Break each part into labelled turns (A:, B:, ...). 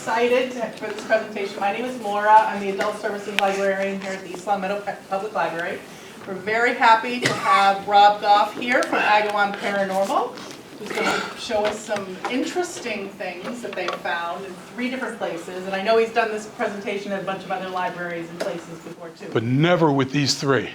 A: excited for this presentation. My name is Laura. I'm the Adult Services Librarian here at the East Long Meadow Public Library. We're very happy to have Rob Goff here from Agawam Paranormal, who's going to show us some interesting things that they've found in 3 different places. And I know he's done this presentation at a bunch of other libraries and places before too.
B: But never with these 3.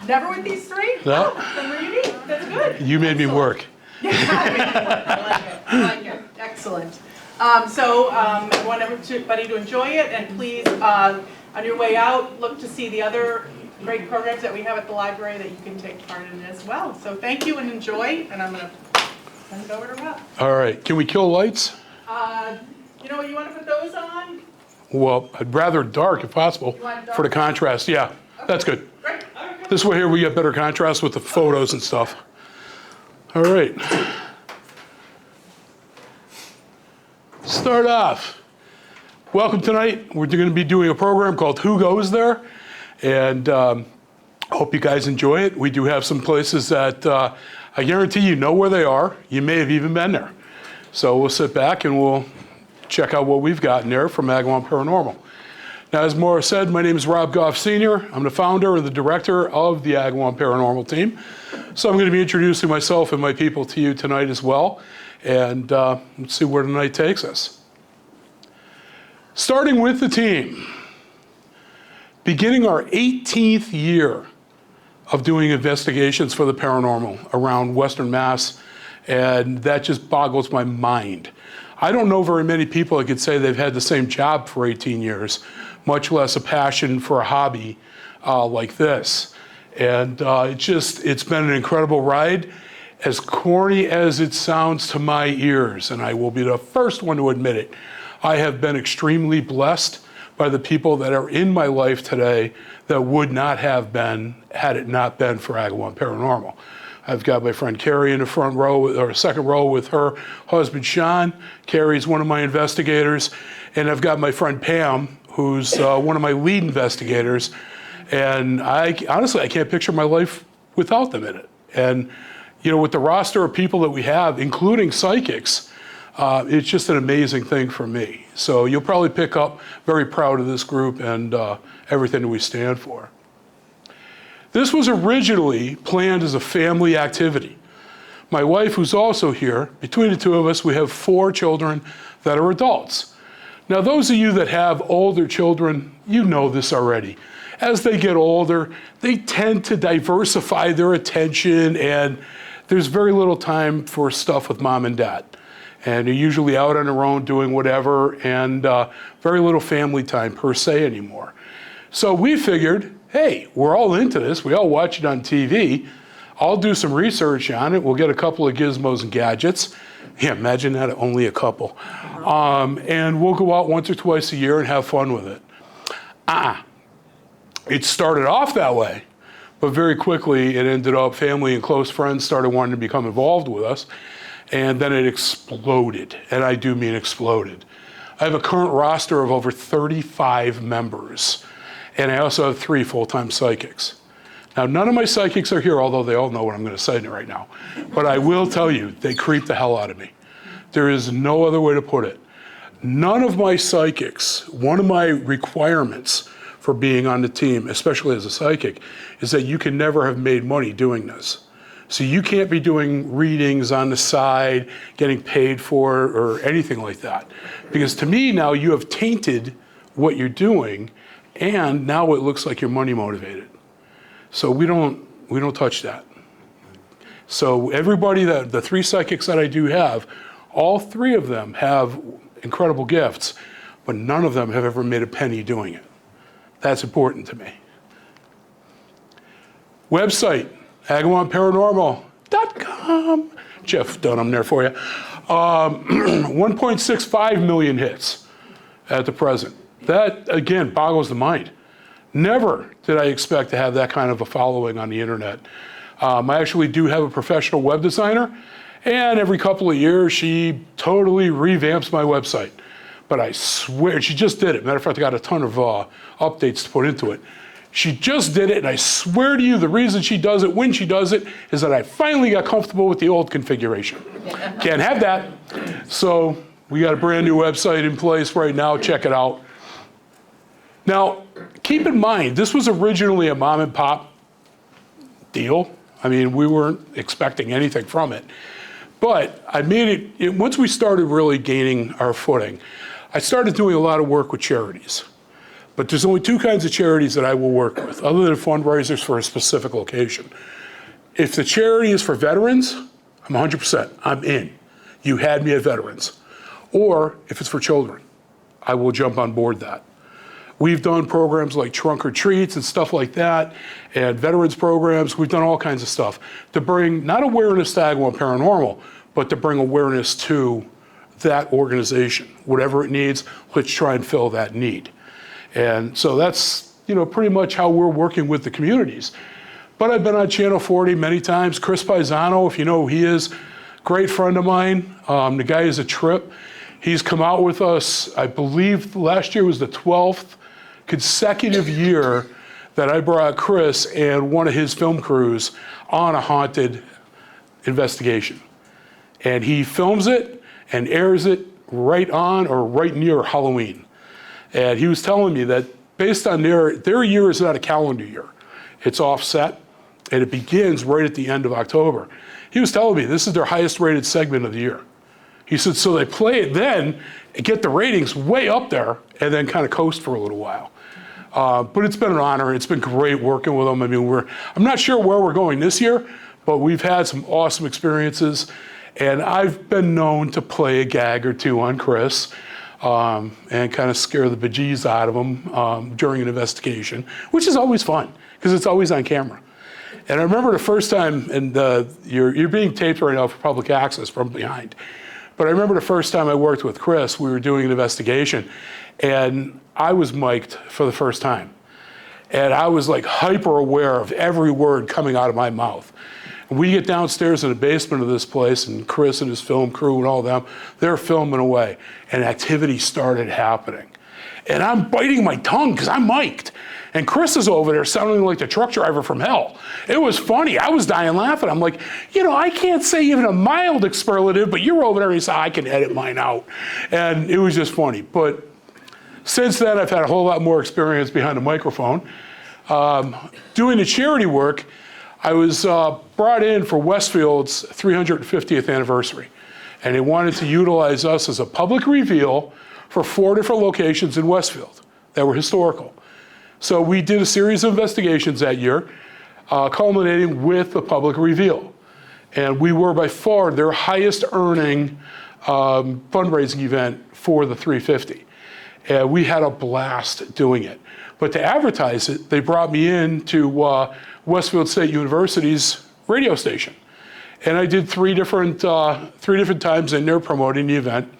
A: Never with these 3?
B: No.
A: Oh, then we're unique. That's good.
B: You made me work.
A: Yeah, I made it work. I like it. I like it. Excellent. I want everybody to enjoy it, and please, on your way out, look to see the other great programs that we have at the library that you can take part in as well. So thank you and enjoy, and I'm going to send it over to Rob.
B: All right. Can we kill lights?
A: You know what, you want to put those on?
B: Well, I'd rather dark if possible for the contrast. Yeah, okay. That's good.
A: Great. Okay.
B: This way here we get better contrast with the photos and stuff. All right. Start off. Welcome tonight. We're going to be doing a program called Who Goes There? And I hope you guys enjoy it. We do have some places that I guarantee you know where they are. You may have even been there. So we'll sit back and we'll check out what we've got in there from Agawam Paranormal. Now, as Maura said, my name is Rob Goff Sr. I'm the founder and the director of the Agawam Paranormal team. So I'm going to be introducing myself and my people to you tonight as well. And let's see where tonight takes us. Starting with the team. Beginning our 18th year of doing investigations for the paranormal around Western Mass, and that just boggles my mind. I don't know very many people that could say they've had the same job for 18 years, much less a passion for a hobby like this. And it's been an incredible ride, as corny as it sounds to my ears, and I will be the first one to admit it. I have been extremely blessed by the people that are in my life today that would not have been had it not been for Agawam Paranormal. I've got my friend Carrie in the front row, or second row, with her husband Sean. Carrie's one of my investigators. And I've got my friend Pam, who's one of my lead investigators. And honestly, I can't picture my life without them in it. And you know, with the roster of people that we have, including psychics, it's just an amazing thing for me. So you'll probably pick up very proud of this group and everything that we stand for. This was originally planned as a family activity. My wife, who's also here, between the 2 of us, we have 4 children that are adults. Now, those of you that have older children, you know this already. As they get older, they tend to diversify their attention, and there's very little time for stuff with mom and dad. And they're usually out on their own doing whatever, and very little family time per se anymore. So we figured, hey, we're all into this. We all watch it on TV. I'll do some research on it. We'll get a couple of gizmos and gadgets. Yeah, imagine that, only a couple. And we'll go out once or twice a year and have fun with it. It started off that way, but very quickly it ended up family and close friends started wanting to become involved with us. And then it exploded, and I do mean exploded. I have a current roster of over 35 members, and I also have 3 full-time psychics. Now, none of my psychics are here, although they all know what I'm going to say right now. But I will tell you, they creep the hell out of me. There is no other way to put it. None of my psychics, one of my requirements for being on the team, especially as a psychic, is that you can never have made money doing this. So you can't be doing readings on the side, getting paid for it, or anything like that. Because to me now, you have tainted what you're doing, and now it looks like you're money motivated. So we don't touch that. So everybody, the 3 psychics that I do have, all 3 of them have incredible gifts, but none of them have ever made a penny doing it. That's important to me. Website. AgawamParanormal.com. Jeff Dunham there for you. 1.65 million hits at the present. That, again, boggles the mind. Never did I expect to have that kind of a following on the internet. I actually do have a professional web designer, and every couple of years she totally revamps my website. But I swear, she just did it. Matter of fact, I got a ton of updates to put into it. She just did it, and I swear to you, the reason she does it, when she does it, is that I finally got comfortable with the old configuration. Can't have that. So We got a brand new website in place right now. Check it out. Now, keep in mind, this was originally a mom and pop deal. I mean, we weren't expecting anything from it. But I made it, once we started really gaining our footing, I started doing a lot of work with charities. But there's only two kinds of charities that I will work with, other than fundraisers for a specific location. If the charity is for veterans, I'm 100%, I'm in. You had me at veterans. Or if it's for children, I will jump on board that. We've done programs like trunk or treats and stuff like that, and veterans programs. We've done all kinds of stuff to bring not awareness to Agawam Paranormal, but to bring awareness to that organization. Whatever it needs, let's try and fill that need. And so that's, pretty much how we're working with the communities. But I've been on Channel 40 many times. Chris Paisano, if you know who he is, great friend of mine. The guy is a trip. He's come out with us, I believe last year was the 12th consecutive year that I brought Chris and one of his film crews on a haunted investigation. And he films it and airs it right on or right near Halloween. And he was telling me that based on their year is not a calendar year. It's offset, and it begins right at the end of October. He was telling me this is their highest rated segment of the year. He said, so they play it then and get the ratings way up there and then kind of coast for a little while. But it's been an honor. It's been great working with them. I mean, I'm not sure where we're going this year, but we've had some awesome experiences. And I've been known to play a gag or two on Chris and kind of scare the bejeez out of him during an investigation, which is always fun because it's always on camera. And I remember the first time, and you're being taped right now for public access from behind. But I remember the first time I worked with Chris, we were doing an investigation, and I was mic'd for the first time. And I was like hyper aware of every word coming out of my mouth. And we get downstairs in the basement of this place, and Chris and his film crew and all them, they're filming away, and activity started happening. And I'm biting my tongue because I'm mic'd. And Chris is over there sounding like the truck driver from hell. It was funny. I was dying laughing. I'm like, I can't say even a mild expletive, but you're over there. He said, I can edit mine out. And it was just funny. But since then, I've had a whole lot more experience behind the microphone. Doing the charity work, I was brought in for Westfield's 350th anniversary. And they wanted to utilize us as a public reveal for 4 different locations in Westfield that were historical. So we did a series of investigations that year, culminating with the public reveal. And we were by far their highest earning fundraising event for the 350. And we had a blast doing it. But to advertise it, they brought me in to Westfield State University's radio station. And I did three different times in there promoting the event.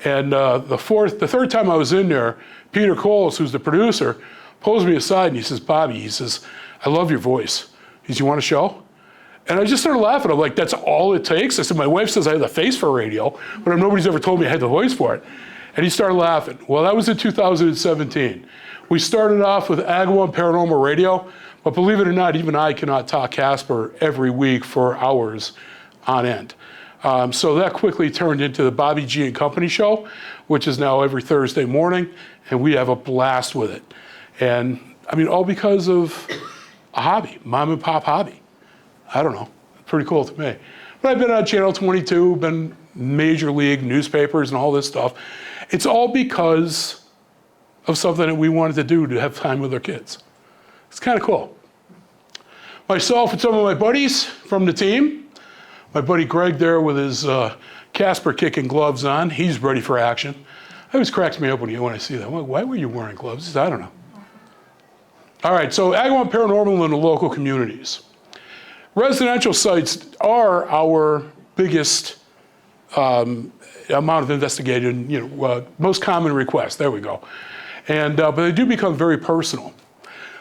B: And the third time I was in there, Peter Coles, who's the producer, pulls me aside and he says, Bobby, he says, I love your voice. He says, you want a show? And I just started laughing. I'm like, that's all it takes? I said, my wife says I have the face for radio, but nobody's ever told me I had the voice for it. And he started laughing. Well, that was in 2017. We started off with Agawam Paranormal Radio, but believe it or not, even I cannot talk Casper every week for hours on end. So that quickly turned into the Bobby G and Company show, which is now every Thursday morning, and we have a blast with it. And I mean, all because of a hobby, mom and pop hobby. I don't know, pretty cool to me. But I've been on Channel 22, been major league newspapers and all this stuff. It's all because of something that we wanted to do to have time with our kids. It's kind of cool. Myself and some of my buddies from the team, my buddy Greg there with his Casper kicking gloves on, he's ready for action. It always cracks me up when I see that. Why were you wearing gloves? I don't know. All right, so Agawam Paranormal in the local communities. Residential sites are our biggest amount of investigated, most common request. There we go. And but they do become very personal.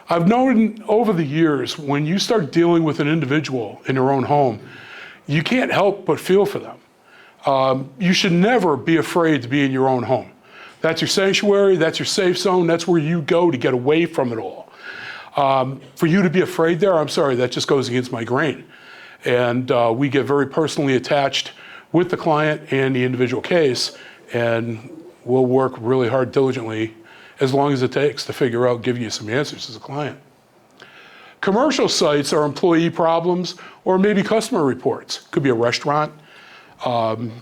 B: I've known over the years when you start dealing with an individual in their own home, you can't help but feel for them. You should never be afraid to be in your own home. That's your sanctuary. That's your safe zone. That's where you go to get away from it all. For you to be afraid there, I'm sorry, that just goes against my grain. And we get very personally attached with the client and the individual case, and we'll work really hard diligently as long as it takes to figure out, give you some answers as a client. Commercial sites are employee problems or maybe customer reports. Could be a restaurant,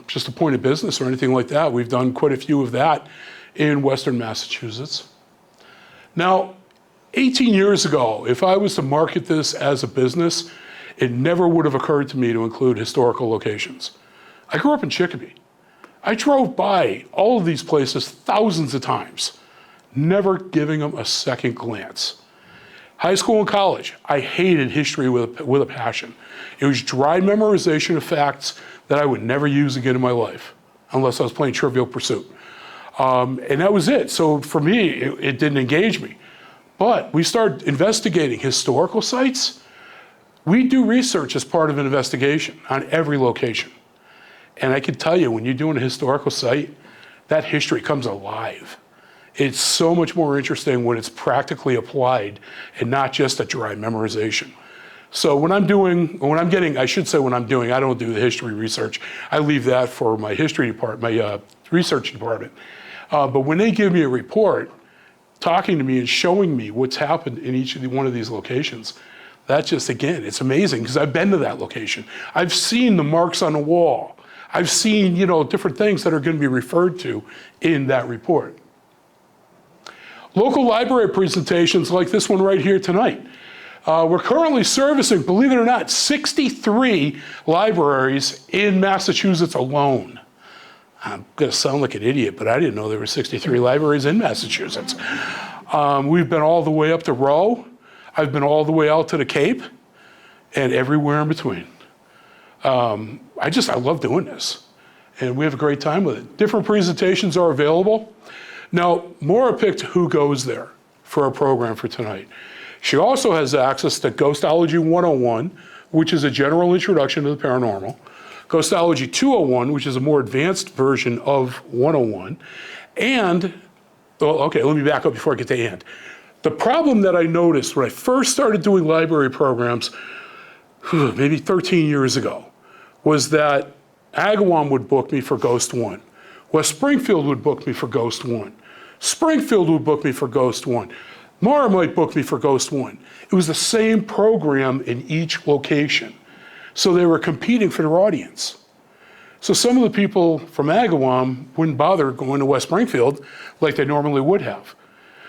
B: just a point of business or anything like that. We've done quite a few of that in Western Massachusetts. Now, 18 years ago, if I was to market this as a business, it never would have occurred to me to include historical locations. I grew up in Chicopee. I drove by all of these places thousands of times, never giving them a second glance. High school and college, I hated history with a passion. It was dry memorization of facts that I would never use again in my life, unless I was playing Trivial Pursuit. And that was it. So for me, it didn't engage me. But we started investigating historical sites. We do research as part of an investigation on every location. And I can tell you, when you're doing a historical site, that history comes alive. It's so much more interesting when it's practically applied and not just a dry memorization. So when I'm doing, I don't do the history research. I leave that for my history department, my research department. But when they give me a report, talking to me and showing me what's happened in each of one of these locations, that just, again, it's amazing because I've been to that location. I've seen the marks on the wall. I've seen, different things that are going to be referred to in that report. Local library presentations like this one right here tonight. We're currently servicing, believe it or not, 63 libraries in Massachusetts alone. I'm going to sound like an idiot, but I didn't know there were 63 libraries in Massachusetts. We've been all the way up to Row. I've been all the way out to the Cape and everywhere in between. I love doing this, and we have a great time with it. Different presentations are available. Now, Maura picked Who Goes There for our program for tonight. She also has access to Ghostology 101, which is a general introduction to the paranormal, Ghostology 201, which is a more advanced version of 101, and, let me back up before I get to and. The problem that I noticed when I first started doing library programs, maybe 13 years ago, was that Agawam would book me for Ghost 1. West Springfield would book me for Ghost 1. Springfield would book me for Ghost 1. Mara might book me for Ghost 1. It was the same program in each location. So they were competing for their audience. So some of the people from Agawam wouldn't bother going to West Springfield like they normally would have.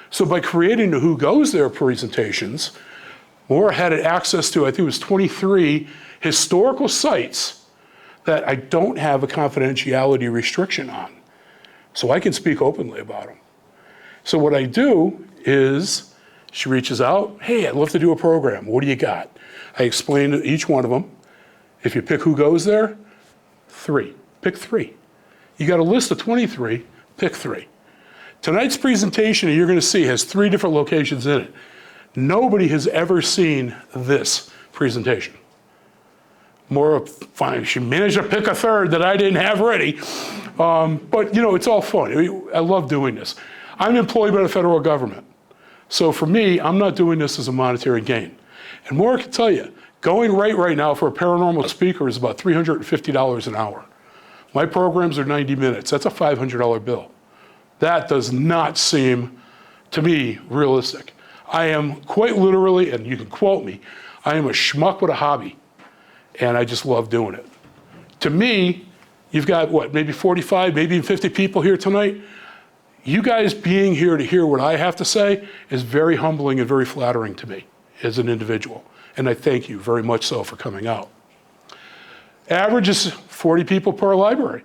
B: So by creating the Who Goes There presentations, Maura had access to, I think it was 23 historical sites that I don't have a confidentiality restriction on. So I can speak openly about them. So what I do is, she reaches out, hey, I'd love to do a program. What do you got? I explain to each one of them. If you pick Who Goes There, 3. Pick 3. You got a list of 23, pick 3. Tonight's presentation you're going to see has 3 different locations in it. Nobody has ever seen this presentation. Maura, fine, she managed to pick a 3rd that I didn't have ready. But it's all fun. I love doing this. I'm employed by the federal government. So for me, I'm not doing this as a monetary gain. And Maura can tell you, going right now for a paranormal speaker is about $350 an hour. My programs are 90 minutes. That's a $500 bill. That does not seem, to me, realistic. I am quite literally, and you can quote me, I am a schmuck with a hobby, and I just love doing it. To me, you've got, maybe 45, maybe even 50 people here tonight. You guys being here to hear what I have to say is very humbling and very flattering to me as an individual, and I thank you very much so for coming out. Average is 40 people per library.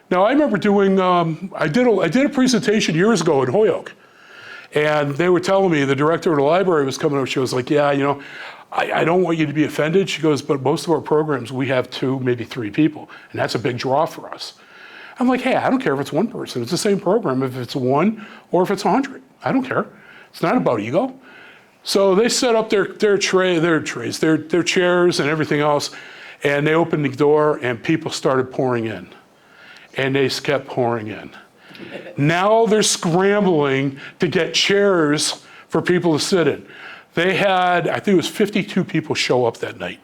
B: Now, I remember doing, I did a presentation years ago in Holyoke, and they were telling me, the director of the library was coming up, she was like, yeah, I don't want you to be offended. She goes, but most of our programs, we have 2, maybe 3 people, and that's a big draw for us. I'm like, hey, I don't care if it's 1 person. It's the same program if it's 1 or if it's 100. I don't care. It's not about ego. So they set up their chairs and everything else, and they opened the door, and people started pouring in. And they kept pouring in. Now they're scrambling to get chairs for people to sit in. They had, I think it was 52 people show up that night.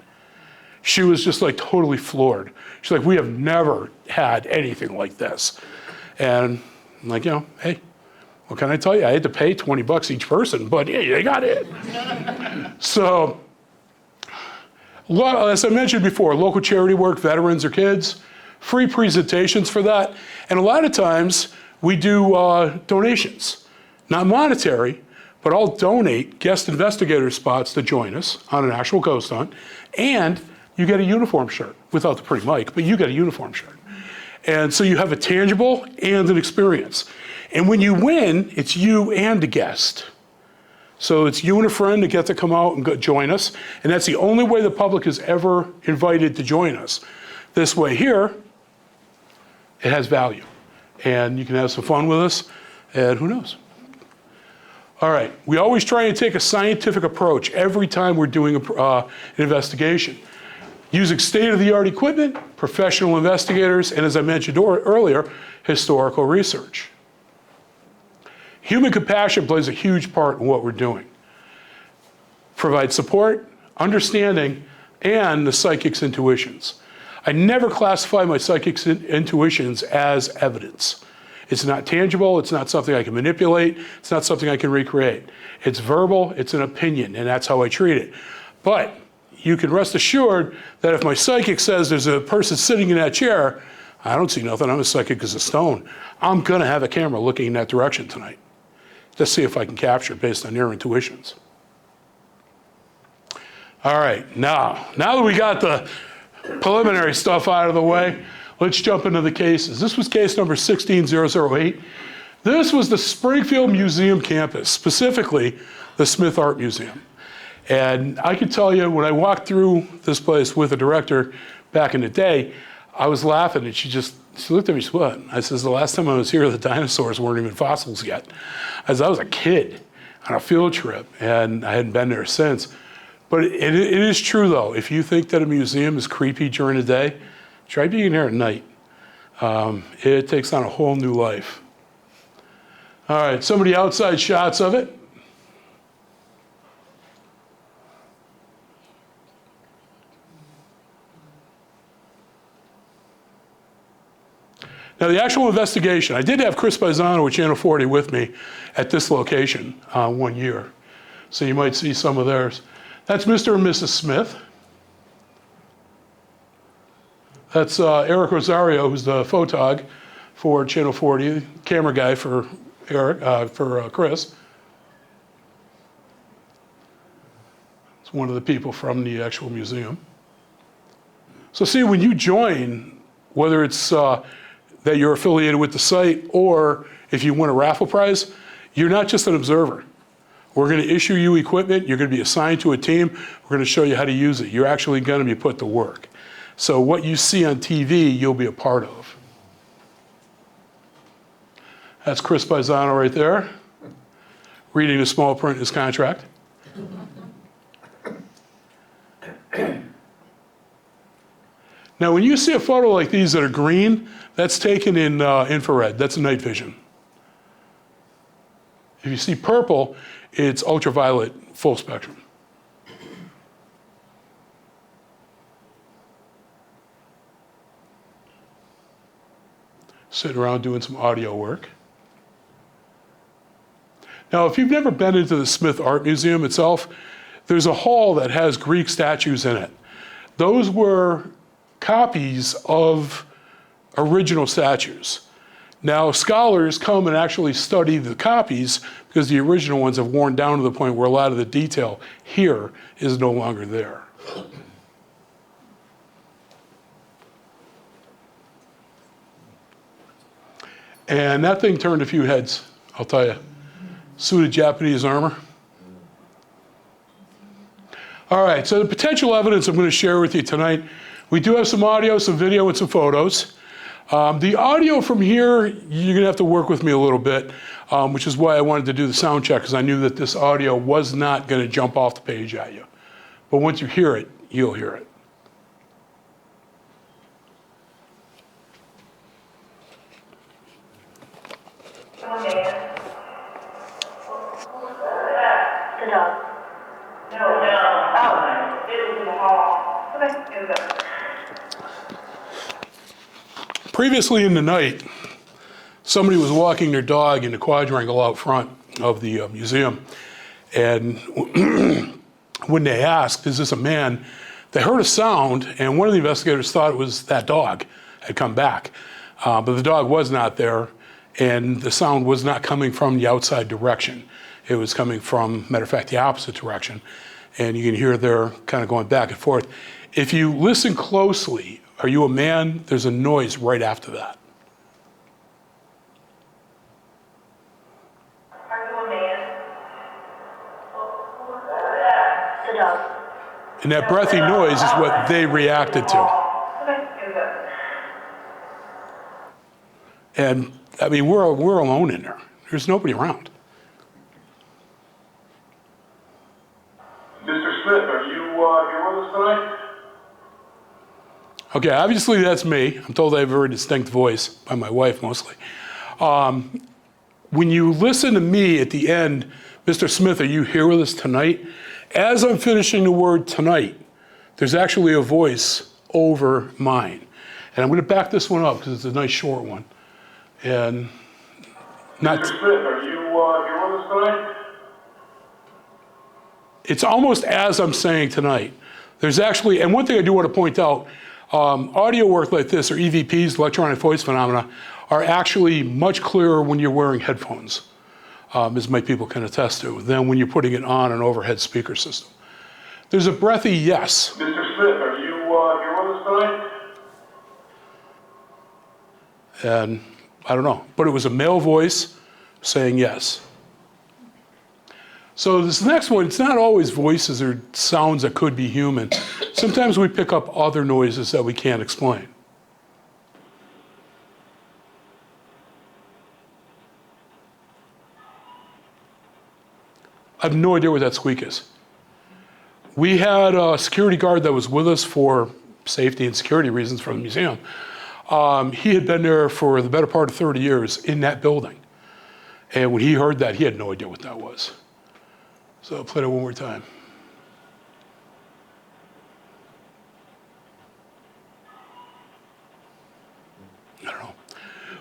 B: She was just like totally floored. She's like, we have never had anything like this. And I'm like, hey, what can I tell you? I had to pay $20 each person, but yeah, they got it. So, as I mentioned before, local charity work, veterans or kids, free presentations for that. And a lot of times we do donations, not monetary, but I'll donate guest investigator spots to join us on an actual ghost hunt. And you get a uniform shirt, without the pretty mic, but you get a uniform shirt. And so you have a tangible and an experience. And when you win, it's you and a guest. So it's you and a friend that get to come out and join us. And that's the only way the public is ever invited to join us. This way here, it has value. And you can have some fun with us, and who knows? All right, we always try and take a scientific approach every time we're doing an investigation. Using state-of-the-art equipment, professional investigators, and as I mentioned earlier, historical research. Human compassion plays a huge part in what we're doing. Provide support, understanding, and the psychic's intuitions. I never classify my psychic's intuitions as evidence. It's not tangible, it's not something I can manipulate, it's not something I can recreate. It's verbal, it's an opinion, and that's how I treat it. But you can rest assured that if my psychic says there's a person sitting in that chair, I don't see nothing, I'm as psychic as a stone. I'm gonna have a camera looking in that direction tonight to see if I can capture it based on your intuitions. All right, now that we got the preliminary stuff out of the way, let's jump into the cases. This was case number 16008. This was the Springfield Museum campus, specifically the Smith Art Museum. And I can tell you, when I walked through this place with the director back in the day, I was laughing, and she looked at me, she said, what? I says, the last time I was here, the dinosaurs weren't even fossils yet. I was a kid on a field trip, and I hadn't been there since. But it is true, though. If you think that a museum is creepy during the day, try being there at night. It takes on a whole new life. All right, some of the outside shots of it. Now, the actual investigation, I did have Chris Paisano with Channel 40 with me at this location one year. So you might see some of theirs. That's Mr. and Mrs. Smith. That's Eric Rosario, who's the photog for Channel 40, camera guy for Chris. It's one of the people from the actual museum. So see, when you join, whether it's that you're affiliated with the site or if you win a raffle prize, you're not just an observer. We're going to issue you equipment. You're going to be assigned to a team. We're going to show you how to use it. You're actually going to be put to work. So what you see on TV, you'll be a part of. That's Chris Paisano right there, reading the small print in his contract. Now, when you see a photo like these that are green, that's taken in infrared. That's night vision. If you see purple, it's ultraviolet full spectrum. Sitting around doing some audio work. Now, if you've never been into the Smith Art Museum itself, there's a hall that has Greek statues in it. Those were copies of original statues. Now, scholars come and actually study the copies because the original ones have worn down to the point where a lot of the detail here is no longer there. And that thing turned a few heads, I'll tell you. Suited Japanese armor. All right, so the potential evidence I'm going to share with you tonight, we do have some audio, some video, and some photos. The audio from here, you're going to have to work with me a little bit, which is why I wanted to do the sound check, because I knew that this audio was not going to jump off the page at you. But once you hear it, you'll hear it.
C: The dog. No. Oh. It was in the hall. Okay.
B: Previously in the night, somebody was walking their dog in the quadrangle out front of the museum. And when they asked, is this a man? They heard a sound, and one of the investigators thought it was that dog had come back. But the dog was not there, and the sound was not coming from the outside direction. It was coming from, matter of fact, the opposite direction. And you can hear they're kind of going back and forth. If you listen closely, are you a man? There's a noise right after that.
C: Are you a man? The dog.
B: And that breathy noise is what they reacted to.
C: Okay, here we go.
B: And I mean, we're alone in there. There's nobody around.
D: Mr. Smith, are you here with us tonight?
B: Okay, obviously that's me. I'm told I have a very distinct voice, by my wife mostly. When you listen to me at the end, Mr. Smith, are you here with us tonight? As I'm finishing the word tonight, there's actually a voice over mine. And I'm going to back this one up because it's a nice short one. And not.
D: Mr. Smith, are you here with us tonight?
B: It's almost as I'm saying tonight. There's actually, and one thing I do want to point out, audio work like this, or EVPs, electronic voice phenomena, are actually much clearer when you're wearing headphones, as my people can attest to, than when you're putting it on an overhead speaker system. There's a breathy yes.
D: Mr. Smith, are you here with us tonight?
B: And I don't know, but it was a male voice saying yes. So this next one, it's not always voices or sounds that could be human. Sometimes we pick up other noises that we can't explain. I have no idea what that squeak is. We had a security guard that was with us for safety and security reasons for the museum. He had been there for the better part of 30 years in that building. And when he heard that, he had no idea what that was. So I'll play it one more time. I don't know.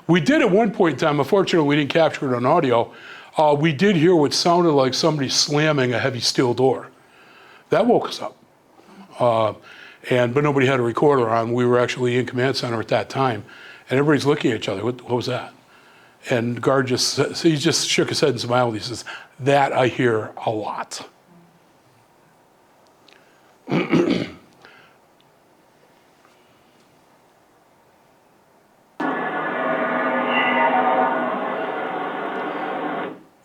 B: We did at one point in time, unfortunately we didn't capture it on audio, we did hear what sounded like somebody slamming a heavy steel door. That woke us up. But nobody had a recorder on. We were actually in command center at that time. And everybody's looking at each other. What was that? And the guard he just shook his head and smiled. He says, that I hear a lot.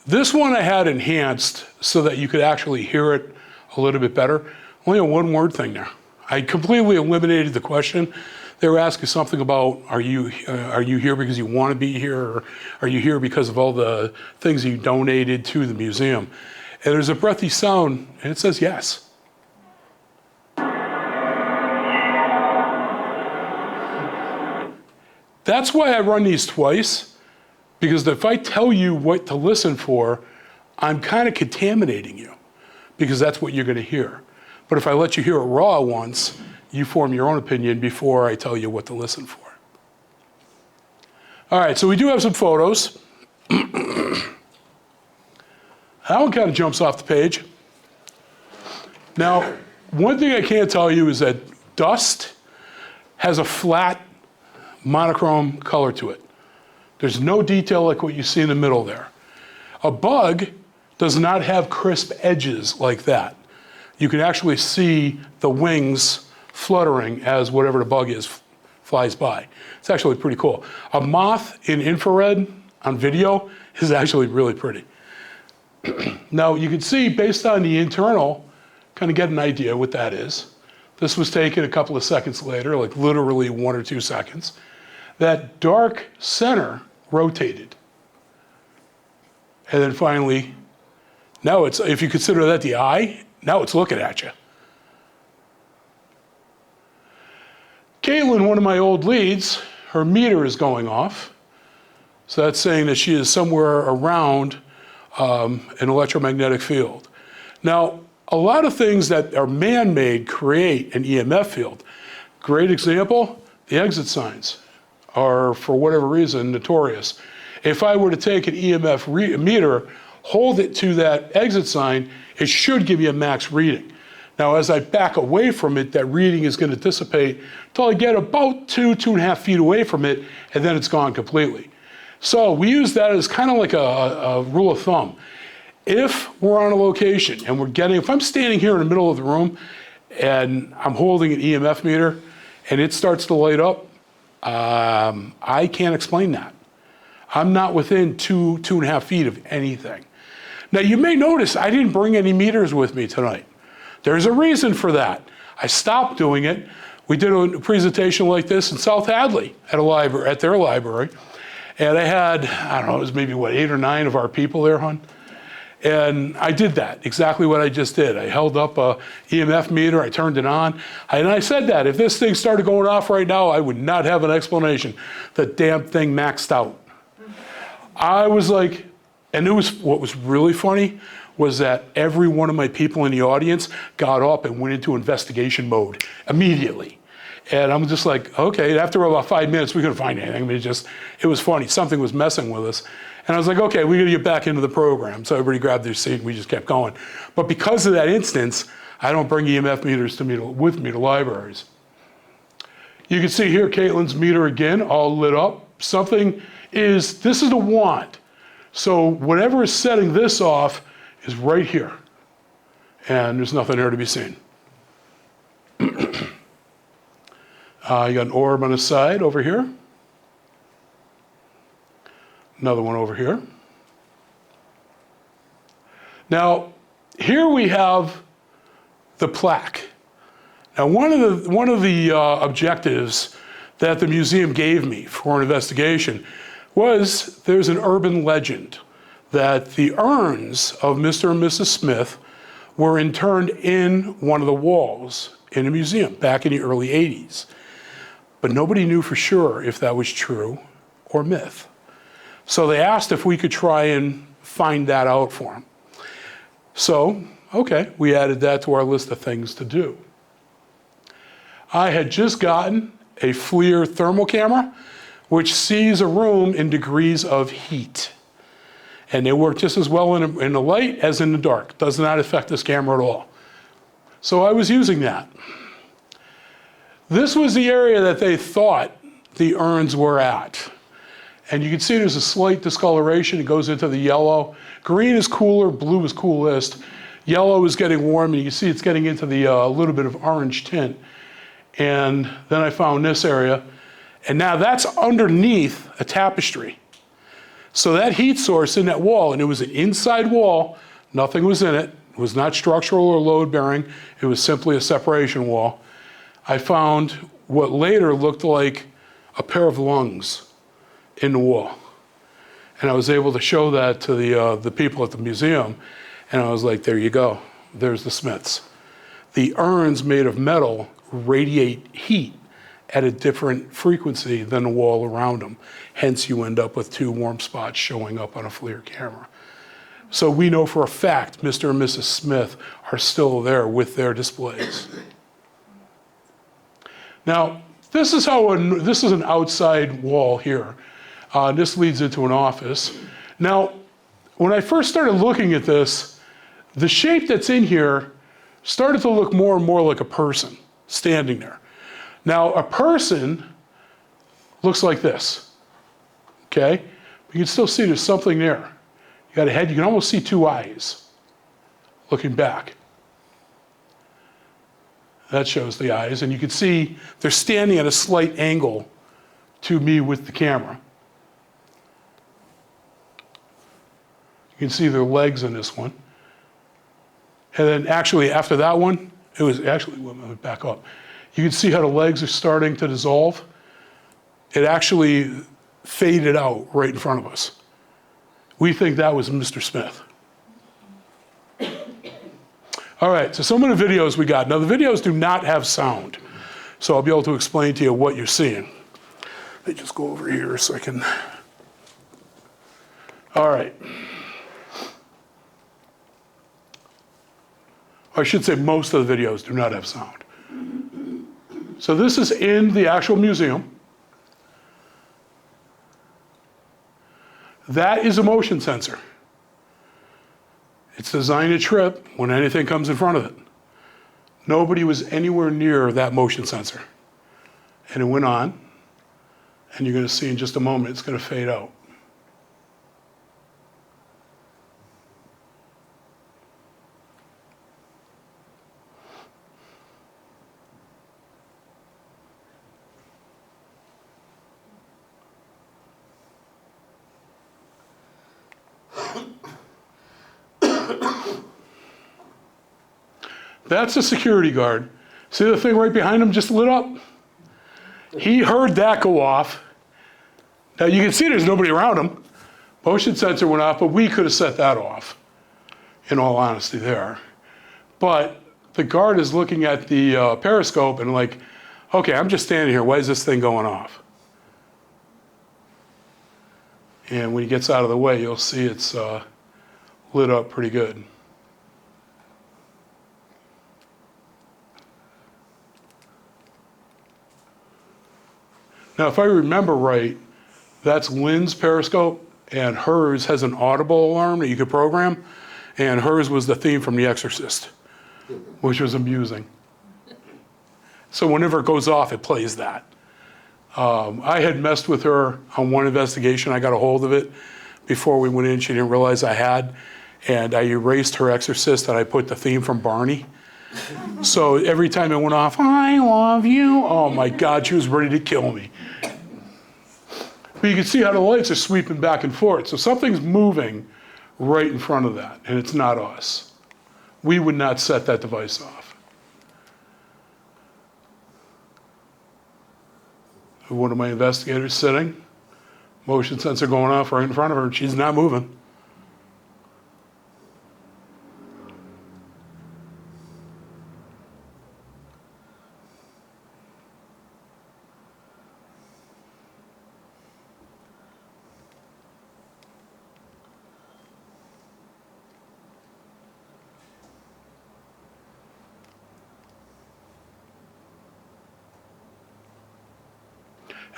B: This one I had enhanced so that you could actually hear it a little bit better. Only a one-word thing there. I completely eliminated the question. They were asking something about, are you here because you want to be here, or are you here because of all the things you donated to the museum? And there's a breathy sound, and it says yes. That's why I run these twice, because if I tell you what to listen for, I'm kind of contaminating you, because that's what you're going to hear. But if I let you hear it raw once, you form your own opinion before I tell you what to listen for. All right, so we do have some photos. That one kind of jumps off the page. Now, one thing I can't tell you is that dust has a flat, monochrome color to it. There's no detail like what you see in the middle there. A bug does not have crisp edges like that. You can actually see the wings fluttering as whatever the bug is flies by. It's actually pretty cool. A moth in infrared on video is actually really pretty. Now you can see, based on the internal, kind of get an idea what that is. This was taken a couple of seconds later, like literally 1 or 2 seconds. That dark center rotated. And then finally, now it's, if you consider that the eye, now it's looking at you. Caitlin, one of my old leads, her meter is going off. So that's saying that she is somewhere around an electromagnetic field. Now, a lot of things that are man-made create an EMF field. Great example, the exit signs are, for whatever reason, notorious. If I were to take an EMF meter, hold it to that exit sign, it should give you a max reading. Now, as I back away from it, that reading is going to dissipate until I get about 2.5 feet away from it, and then it's gone completely. So we use that as kind of like a rule of thumb. If we're on a location and if I'm standing here in the middle of the room and I'm holding an EMF meter and it starts to light up, I can't explain that. I'm not within 2.5 feet of anything. Now, you may notice I didn't bring any meters with me tonight. There's a reason for that. I stopped doing it. We did a presentation like this in South Hadley at their library. And I had, I don't know, it was maybe 8 or 9 of our people there, hon? And I did that, exactly what I just did. I held up a EMF meter, I turned it on, and I said that if this thing started going off right now, I would not have an explanation. The damn thing maxed out. I was like, and what was really funny was that every one of my people in the audience got up and went into investigation mode immediately. And I'm just like, okay, after about 5 minutes, we couldn't find anything. I mean, it was funny. Something was messing with us. And I was like, okay, we got to get back into the program. So everybody grabbed their seat and we just kept going. But because of that instance, I don't bring EMF meters with me to libraries. You can see here Caitlin's meter again, all lit up. This is the wand. So whatever is setting this off is right here. And there's nothing there to be seen. You got an orb on the side over here. Another one over here. Now, here we have the plaque. Now, one of the objectives that the museum gave me for an investigation was there's an urban legend that the urns of Mr. and Mrs. Smith were interned in one of the walls in a museum back in the early 80s. But nobody knew for sure if that was true or myth. So they asked if we could try and find that out for them. So, okay, we added that to our list of things to do. I had just gotten a FLIR thermal camera, which sees a room in degrees of heat. And they work just as well in the light as in the dark. Does not affect this camera at all. So I was using that. This was the area that they thought the urns were at. And you can see there's a slight discoloration. It goes into the yellow. Green is cooler, blue is coolest. Yellow is getting warm, and you can see it's getting into the little bit of orange tint. And then I found this area. And now that's underneath a tapestry. So that heat source in that wall, and it was an inside wall, nothing was in it. It was not structural or load bearing. It was simply a separation wall. I found what later looked like a pair of lungs in the wall. And I was able to show that to the people at the museum. And I was like, there you go. There's the Smiths. The urns made of metal radiate heat at a different frequency than the wall around them. Hence, you end up with 2 warm spots showing up on a FLIR camera. So we know for a fact Mr. and Mrs. Smith are still there with their displays. Now, this is an outside wall here. This leads into an office. Now, when I first started looking at this, the shape that's in here started to look more and more like a person standing there. Now, a person looks like this, okay? But you can still see there's something there. You got a head, you can almost see 2 eyes looking back. That shows the eyes, and you can see they're standing at a slight angle to me with the camera. You can see their legs in this one. And then actually after that one, it was actually, let me back up. You can see how the legs are starting to dissolve. It actually faded out right in front of us. We think that was Mr. Smith. All right, so some of the videos we got. Now the videos do not have sound, so I'll be able to explain to you what you're seeing. Let me just go over here so I can. All right. I should say most of the videos do not have sound. So this is in the actual museum. That is a motion sensor. It's designed to trip when anything comes in front of it. Nobody was anywhere near that motion sensor. And it went on, and you're going to see in just a moment it's going to fade out. That's a security guard. See the thing right behind him just lit up? He heard that go off. Now you can see there's nobody around him. Motion sensor went off, but we could have set that off, in all honesty there. But the guard is looking at the periscope and like, okay, I'm just standing here. Why is this thing going off? And when he gets out of the way, you'll see it's lit up pretty good. Now, if I remember right, that's Lynn's periscope, and hers has an audible alarm that you could program, and hers was the theme from The Exorcist, which was amusing. So whenever it goes off, it plays that. I had messed with her on one investigation. I got a hold of it before we went in. She didn't realize I had, and I erased her Exorcist, and I put the theme from Barney. So every time it went off, I love you. Oh my God, she was ready to kill me. But you can see how the lights are sweeping back and forth. So something's moving right in front of that, and it's not us. We would not set that device off. One of my investigators sitting, motion sensor going off right in front of her, and she's not moving.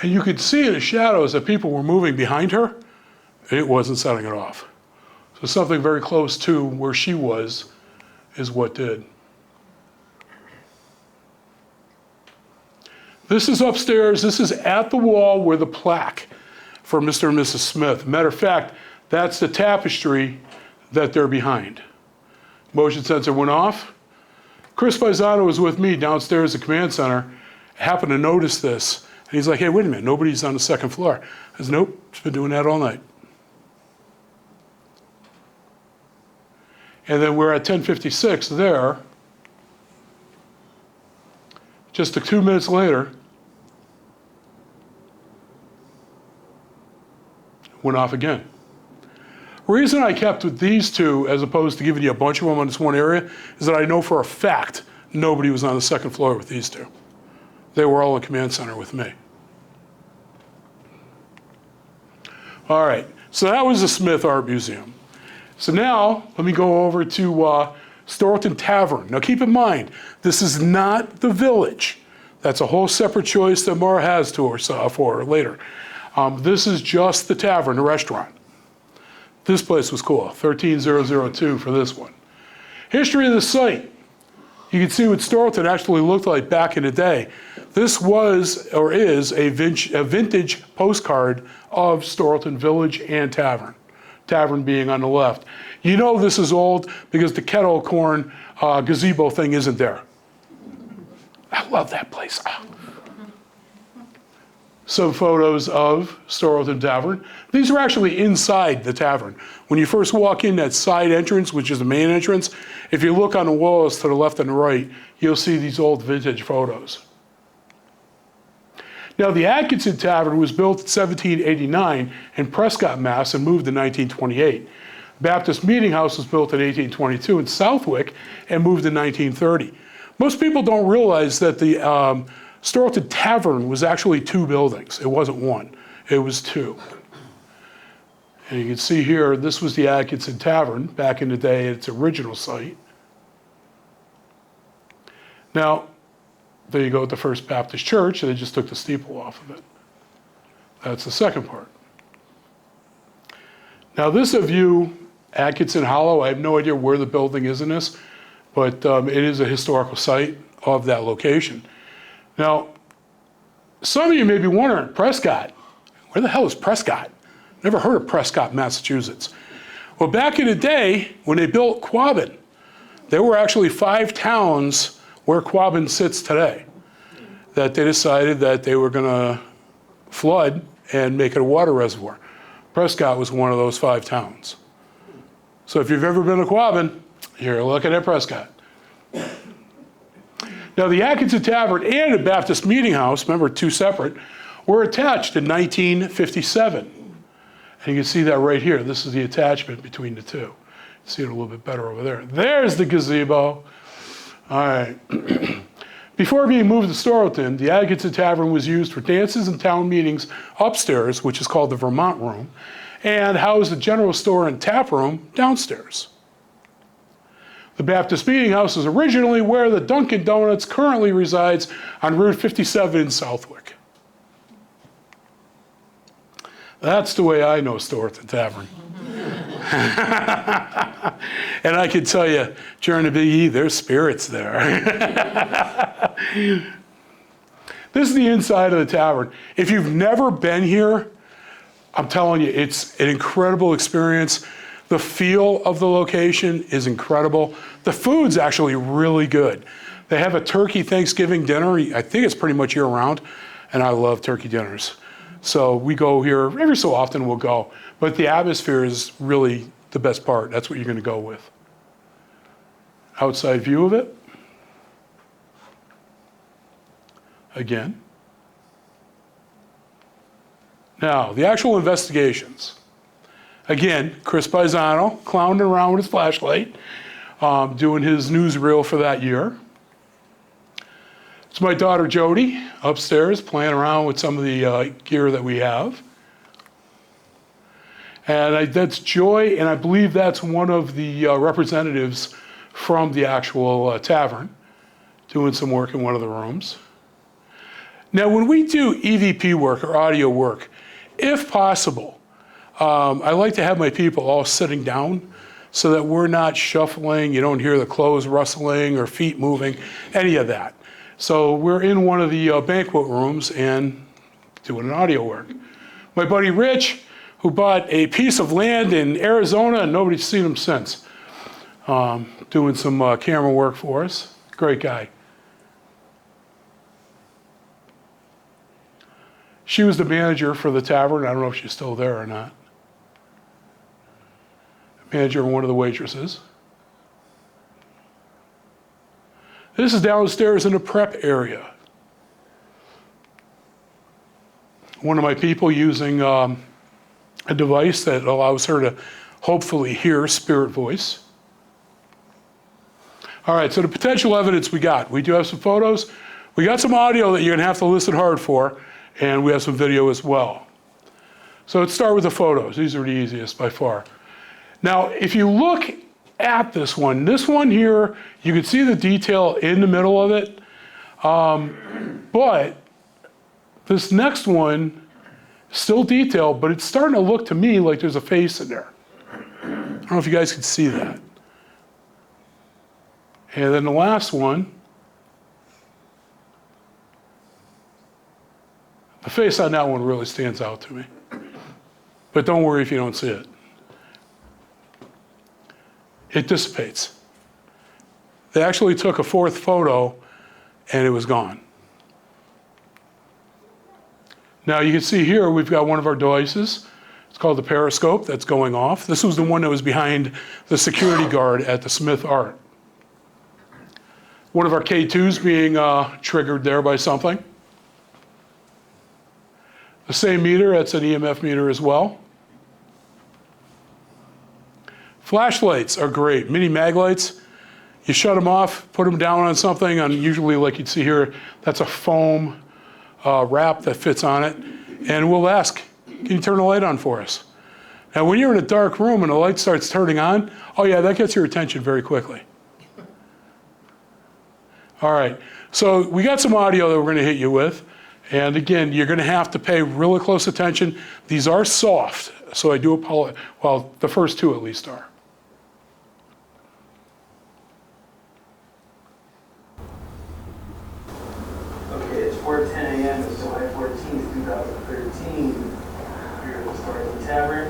B: And you could see in the shadows that people were moving behind her. It wasn't setting it off. So something very close to where she was is what did. This is upstairs. This is at the wall where the plaque for Mr. and Mrs. Smith. Matter of fact, that's the tapestry that they're behind. Motion sensor went off. Chris Paisano was with me downstairs at Command Center. Happened to notice this. And he's like, hey, wait a minute, nobody's on the second floor. I said, nope, it's been doing that all night. And then we're at 1056 there. Just 2 minutes later, went off again. Reason I kept with these two as opposed to giving you a bunch of them on this one area is that I know for a fact nobody was on the second floor with these two. They were all in Command Center with me. All right, so that was the Smith Art Museum. So now, let me go over to Storlton Tavern. Now keep in mind, this is not the Village. That's a whole separate choice that Mara has to her, for her later. This is just the tavern, the restaurant. This place was cool, 13002 for this one. History of the site. You can see what Storlton actually looked like back in the day. This was, or is, a vintage postcard of Storlton Village and Tavern. Tavern being on the left. You know this is old because the kettle corn gazebo thing isn't there. I love that place. Oh. Some photos of Storlton Tavern. These are actually inside the tavern. When you first walk in that side entrance, which is the main entrance, if you look on the walls to the left and the right, you'll see these old vintage photos. Now, the Atkinson Tavern was built in 1789 in Prescott, Mass. And moved in 1928. Baptist Meeting House was built in 1822 in Southwick and moved in 1930. Most people don't realize that the Storlton Tavern was actually 2 buildings. It wasn't one, it was 2. And you can see here, this was the Atkinson Tavern back in the day at its original site. Now, there you go at the First Baptist Church, and they just took the steeple off of it. That's the second part. Now this is a view, Atkinson Hollow. I have no idea where the building is in this, but it is a historical site of that location. Now, some of you may be wondering, Prescott, where the hell is Prescott? Never heard of Prescott, Massachusetts. Well, back in the day, when they built Quabbin, there were actually 5 towns where Quabbin sits today that they decided that they were going to flood and make it a water reservoir. Prescott was one of those 5 towns. So if you've ever been to Quabbin, you're looking at Prescott. Now the Atkinson Tavern and the Baptist Meeting House, remember 2 separate, were attached in 1957. And you can see that right here. This is the attachment between the two. See it a little bit better over there. There's the gazebo. All right. Before being moved to Storlton, the Atkinson Tavern was used for dances and town meetings upstairs, which is called the Vermont Room, and housed a general store and tap room downstairs. The Baptist Meeting House is originally where the Dunkin' Donuts currently resides on Route 57 in Southwick. That's the way I know Storlton Tavern. And I can tell you, during the Big E, there's spirits there. This is the inside of the tavern. If you've never been here, I'm telling you, it's an incredible experience. The feel of the location is incredible. The food's actually really good. They have a turkey Thanksgiving dinner. I think it's pretty much year-round, and I love turkey dinners. So we go here, every so often we'll go. But the atmosphere is really the best part. That's what you're going to go with. Outside view of it. Again. Now, the actual investigations. Again, Chris Paisano clowning around with his flashlight, doing his newsreel for that year. It's my daughter Jody upstairs playing around with some of the gear that we have. And that's Joy, and I believe that's one of the representatives from the actual tavern doing some work in one of the rooms. Now, when we do EVP work or audio work, if possible, I like to have my people all sitting down so that we're not shuffling, you don't hear the clothes rustling or feet moving, any of that. So we're in one of the banquet rooms and doing an audio work. My buddy Rich, who bought a piece of land in Arizona, and nobody's seen him since, doing some camera work for us. Great guy. She was the manager for the tavern. I don't know if she's still there or not. Manager and one of the waitresses. This is downstairs in the prep area. One of my people using a device that allows her to hopefully hear spirit voice. All right, so the potential evidence we got. We do have some photos. We got some audio that you're gonna have to listen hard for, and we have some video as well. So let's start with the photos. These are the easiest by far. Now, if you look at this one here, you can see the detail in the middle of it. But this next one, still detailed, but it's starting to look to me like there's a face in there. I don't know if you guys can see that. And then the last one, the face on that one really stands out to me. But don't worry if you don't see it. It dissipates. They actually took a 4th photo and it was gone. Now you can see here we've got one of our devices. It's called the periscope that's going off. This was the one that was behind the security guard at the Smith Art. One of our K2s being triggered there by something. The same meter, that's an EMF meter as well. Flashlights are great. Mini mag lights, you shut them off, put them down on something, and usually like you'd see here, that's a foam wrap that fits on it. And we'll ask, can you turn the light on for us? Now when you're in a dark room and the light starts turning on, oh yeah, that gets your attention very quickly. All right, so we got some audio that we're gonna hit you with. And again, you're going to have to pay really close attention. These are soft, so I do apologize. Well, the first two at least are.
E: Okay, it's 4:10 a.m. It's July 14th, 2013. We're at the Historical Tavern.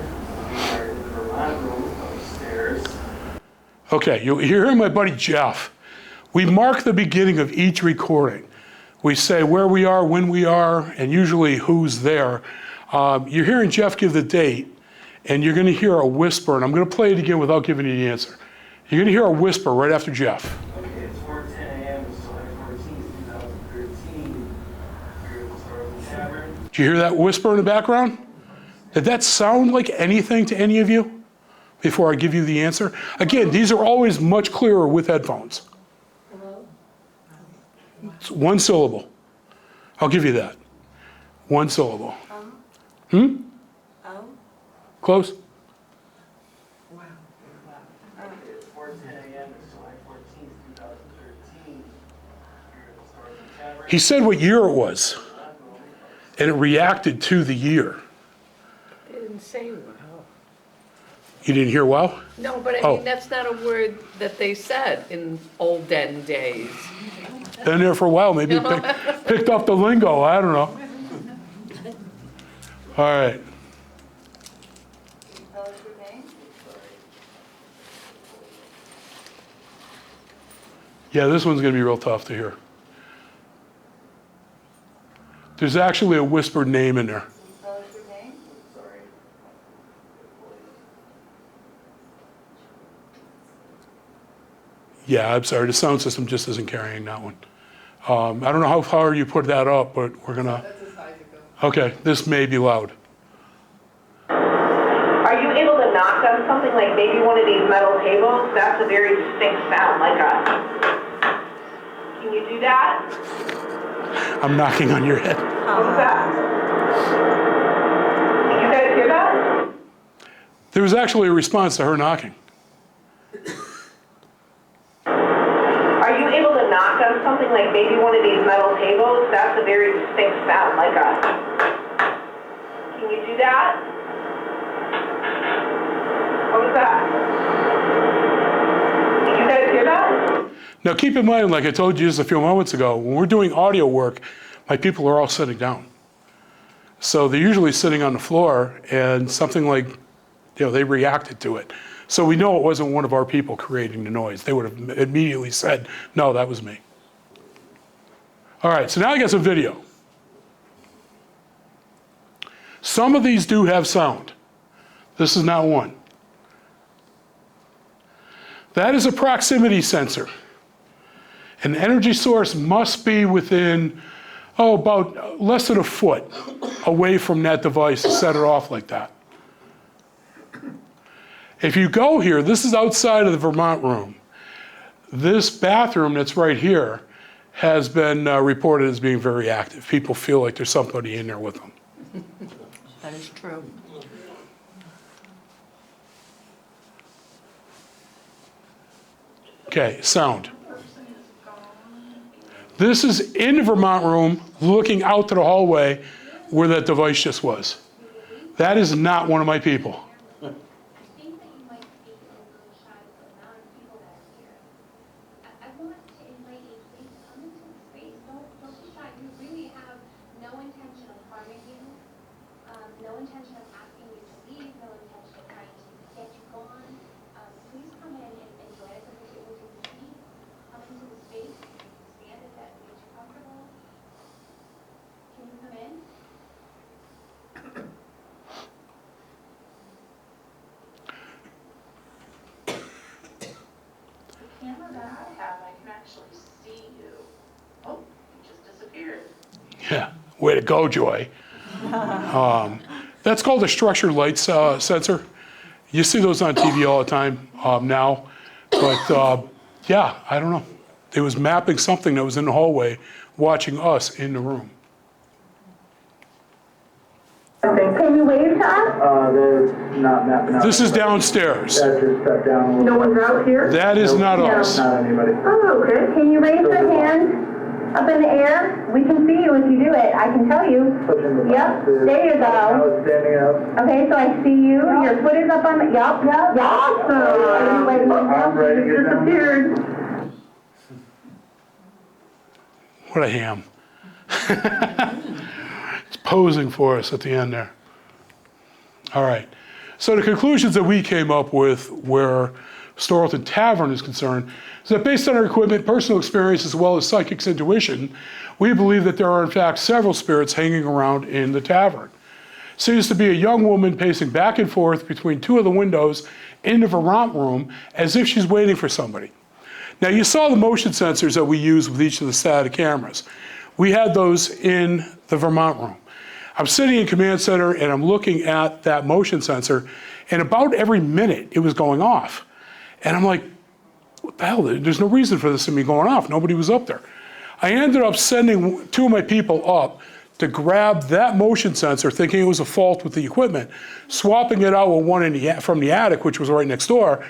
E: We are in the Vermont room upstairs.
B: Okay, you're hearing my buddy Jeff. We mark the beginning of each recording. We say where we are, when we are, and usually who's there. You're hearing Jeff give the date, and you're going to hear a whisper, and I'm going to play it again without giving you the answer. You're going to hear a whisper right after Jeff.
E: Okay, it's 4:10 a.m. It's July 14th, 2013. We're at the Historical Tavern.
B: Did you hear that whisper in the background? Did that sound like anything to any of you before I give you the answer? Again, these are always much clearer with headphones. It's one syllable. I'll give you that. One syllable. Close?
E: It's 4:10 a.m. It's July 14th, 2013. We're at the Historical Tavern.
B: He said what year it was, and it reacted to the year.
F: They didn't say wow.
B: You didn't hear wow?
F: No, but I
B: Oh.
F: mean, that's not a word that they said in olden days.
B: Been there for a while, maybe picked up the lingo, I don't know. All right. Yeah, this one's gonna be real tough to hear. There's actually a whispered name in there. Yeah, I'm sorry, the sound system just isn't carrying that one. I don't know how far you put that up, but we're gonna,
A: That's as high as it goes.
B: okay, this may be loud.
C: Are you able to knock on something like maybe one of these metal tables? That's a very distinct sound, like a... Can you do that?
B: I'm knocking on your head.
C: What was that? Did you guys hear that?
B: There was actually a response to her knocking.
C: Are you able to knock on something like maybe one of these metal tables? That's a very distinct sound, like a... Can you do that? What was that? Did you guys hear that?
B: Now keep in mind, like I told you just a few moments ago, when we're doing audio work, my people are all sitting down. So they're usually sitting on the floor, and something like, they reacted to it. So we know it wasn't one of our people creating the noise. They would have immediately said, no, that was me. All right, so now I got some video. Some of these do have sound. This is not one. That is a proximity sensor. An energy source must be within, about less than a foot away from that device to set it off like that. If you go here, this is outside of the Vermont room. This bathroom that's right here has been reported as being very active. People feel like there's somebody in there with them.
F: That is true.
B: Okay, sound. This is in the Vermont room, looking out to the hallway where that device just was. That is not one of my people.
G: I think that you might be a little shy of the amount of people that are here. I want to invite you, please come into the space. Don't be shy. You really have no intention of harming you, no intention of asking you to leave, no intention of trying to get you gone. Please come in and join us in the able to see. Come into the space. Stand if that makes you comfortable. Can you come in?
A: Camera that I have, I can actually see you. Oh, you just disappeared.
B: Yeah, way to go, Joy. That's called a structured light sensor. You see those on TV all the time now. But yeah, I don't know. It was mapping something that was in the hallway, watching us in the room.
C: Can you wave to us?
E: They're not mapping out.
B: This is downstairs.
E: That's just step down a little.
C: No one's out here?
B: That is not us.
E: Not anybody.
C: Oh, okay. Can you raise your hand?
H: Up in the air, we can see you if you do it, I can tell you.
E: Pushing the
H: Yep,
E: boxes.
H: there you go.
E: Now it's standing up.
H: Okay, so I see you, your foot is up on the, yep, awesome.
E: I'm ready to get down.
H: Disappeared.
B: What a ham. It's posing for us at the end there. All right. So the conclusions that we came up with where Storlton Tavern is concerned is that based on our equipment, personal experience, as well as psychic's intuition, we believe that there are in fact several spirits hanging around in the tavern. Seems to be a young woman pacing back and forth between two of the windows in the Vermont room as if she's waiting for somebody. Now you saw the motion sensors that we use with each of the static cameras. We had those in the Vermont room. I'm sitting in command center and I'm looking at that motion sensor, and about every minute it was going off. And I'm like, what the hell? There's no reason for this to be going off. Nobody was up there. I ended up sending two of my people up to grab that motion sensor, thinking it was a fault with the equipment, swapping it out with one from the attic, which was right next door,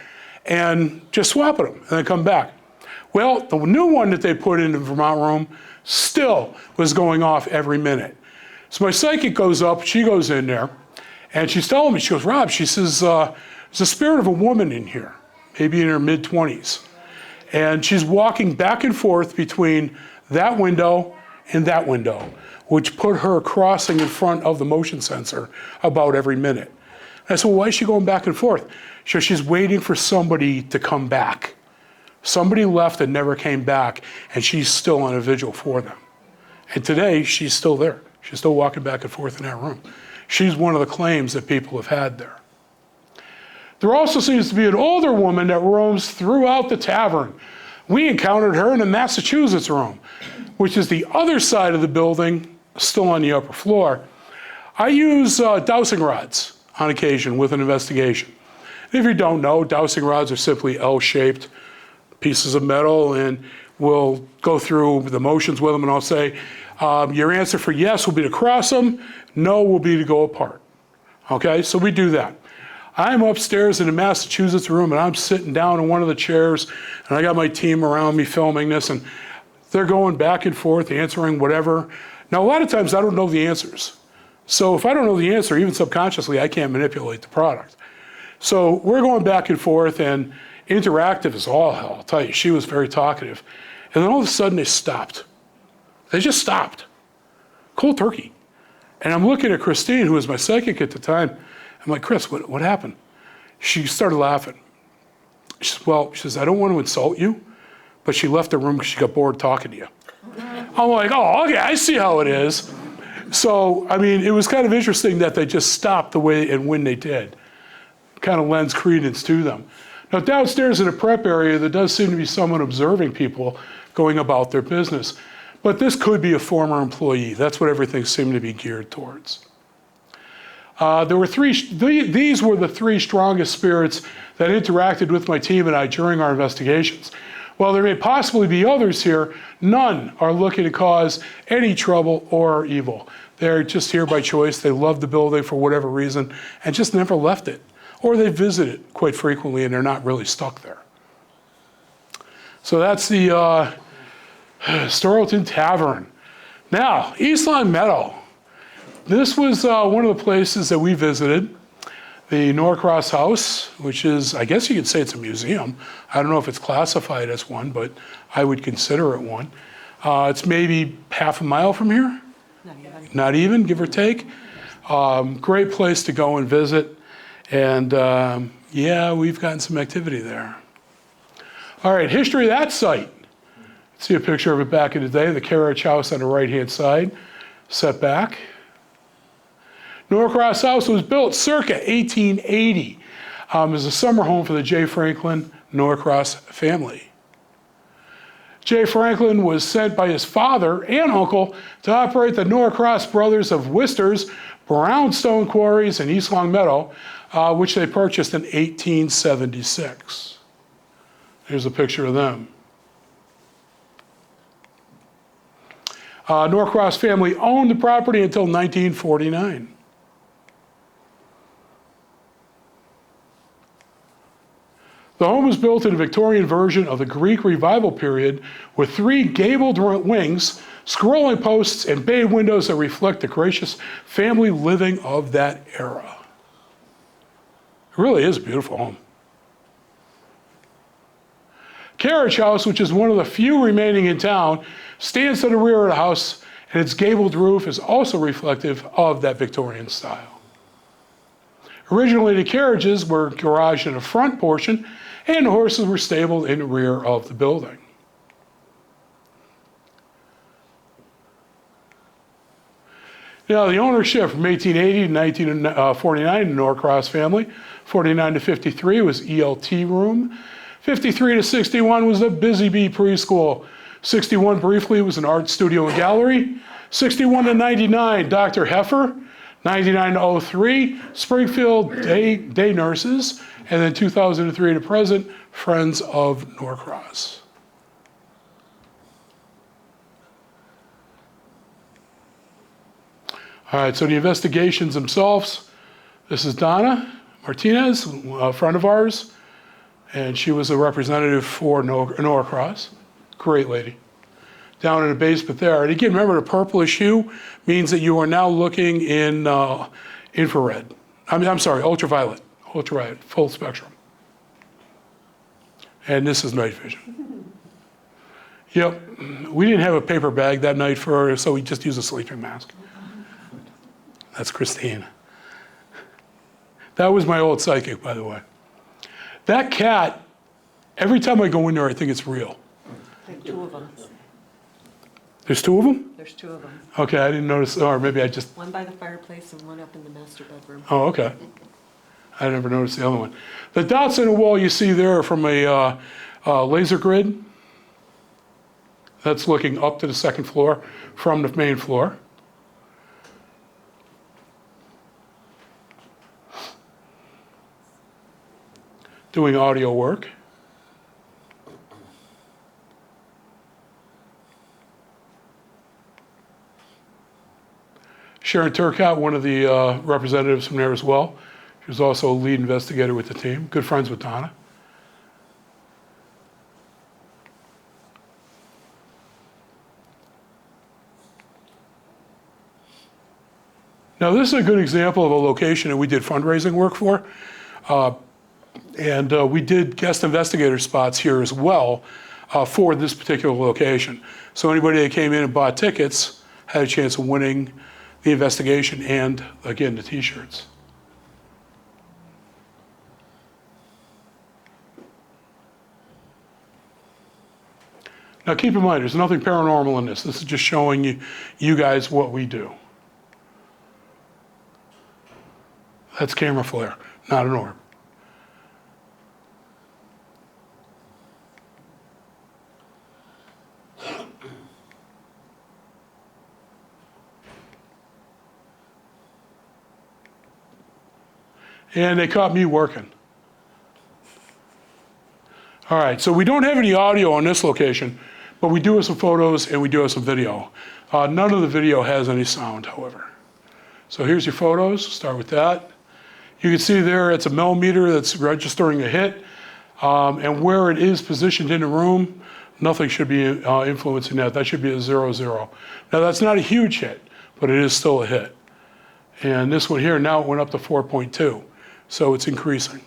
B: and just swapping them and then come back. Well, the new one that they put in the Vermont room still was going off every minute. So my psychic goes up, she goes in there, and she's telling me, she goes, Rob, she says, there's a spirit of a woman in here, maybe in her mid-20s. And she's walking back and forth between that window and that window, which put her crossing in front of the motion sensor about every minute. And I said, well, why is she going back and forth? So she's waiting for somebody to come back. Somebody left and never came back, and she's still on a vigil for them. And today, she's still there. She's still walking back and forth in that room. She's one of the claims that people have had there. There also seems to be an older woman that roams throughout the tavern. We encountered her in the Massachusetts room, which is the other side of the building, still on the upper floor. I use dowsing rods on occasion with an investigation. If you don't know, dowsing rods are simply L-shaped pieces of metal, and we'll go through the motions with them, and I'll say, your answer for yes will be to cross them, no will be to go apart. Okay, so we do that. I'm upstairs in the Massachusetts room, and I'm sitting down in one of the chairs, and I got my team around me filming this, and they're going back and forth, answering whatever. Now, a lot of times I don't know the answers. So if I don't know the answer, even subconsciously, I can't manipulate the product. So we're going back and forth, and interactive is all hell. I'll tell you, she was very talkative. And then all of a sudden they stopped. They just stopped. Cold turkey. And I'm looking at Christine, who was my psychic at the time. I'm like, Chris, what happened? She started laughing. She says, well, she says, I don't want to insult you, but she left the room because she got bored talking to you. I'm like, oh, okay, I see how it is. So, I mean, it was kind of interesting that they just stopped the way and when they did. Kind of lends credence to them. Now, downstairs in the prep area, there does seem to be someone observing people going about their business. But this could be a former employee. That's what everything seemed to be geared towards. These were the three strongest spirits that interacted with my team and I during our investigations. While there may possibly be others here, none are looking to cause any trouble or evil. They're just here by choice. They love the building for whatever reason and just never left it. Or they visit it quite frequently and they're not really stuck there. So that's the Storlton Tavern. Now, East Long Meadow. This was one of the places that we visited. The Norcross House, which is, I guess you could say it's a museum. I don't know if it's classified as one, but I would consider it one. It's maybe half a mile from here. Not even, give or take. Great place to go and visit. And yeah, we've gotten some activity there. All right, history of that site. See a picture of it back in the day, the carriage house on the right-hand side, set back. Norcross House was built circa 1880 as a summer home for the J. Franklin Norcross family. J. Franklin was sent by his father and uncle to operate the Norcross Brothers of Worcester's brownstone quarries in East Long Meadow, which they purchased in 1876. Here's a picture of them. Norcross family owned the property until 1949. The home was built in a Victorian version of the Greek Revival period with 3 gabled wings, scrolling posts, and bay windows that reflect the gracious family living of that era. It really is a beautiful home. Carriage House, which is one of the few remaining in town, stands to the rear of the house, and its gabled roof is also reflective of that Victorian style. Originally, the carriages were garaged in the front portion, and the horses were stabled in the rear of the building. Now, the ownership from 1880 to 1949, the Norcross family. 49 to 53 was ELT room. 53 to 61 was the Busy Bee preschool. 61 briefly was an art studio and gallery. 61 to 99, Dr. Heifer. 99 to 03, Springfield day nurses. And then 2003 to present, Friends of Norcross. All right, so the investigations themselves. This is Donna Martinez, a friend of ours, and she was a representative for Norcross. Great lady. Down in the basement there. And again, remember the purplish hue means that you are now looking in infrared. I'm sorry, ultraviolet. Ultraviolet, full spectrum. And this is night vision. Yep, we didn't have a paper bag that night for her, so we just used a sleeping mask. That's Christine. That was my old psychic, by the way. That cat, every time I go in there, I think it's real.
F: I think 2 of them.
B: There's 2 of them?
F: There's 2 of them.
B: Okay, I didn't notice, or maybe I just...
F: One by the fireplace and one up in the master bedroom.
B: Oh, okay. I never noticed the other one. The dots on the wall you see there are from a laser grid. That's looking up to the 2nd floor from the main floor. Doing audio work. Sharon Turcotte, one of the representatives from there as well. She was also a lead investigator with the team. Good friends with Donna. Now, this is a good example of a location that we did fundraising work for. And we did guest investigator spots here as well for this particular location. So anybody that came in and bought tickets had a chance of winning the investigation and, again, the t-shirts. Now keep in mind, there's nothing paranormal in this. This is just showing you guys what we do. That's camera flare, not an orb. And they caught me working. All right, so we don't have any audio on this location, but we do have some photos and we do have some video. None of the video has any sound, however. So here's your photos, start with that. You can see there it's a millimeter that's registering a hit, and where it is positioned in the room, nothing should be influencing that. That should be a 0-0. Now that's not a huge hit, but it is still a hit. And this one here, now it went up to 4.2, so it's increasing.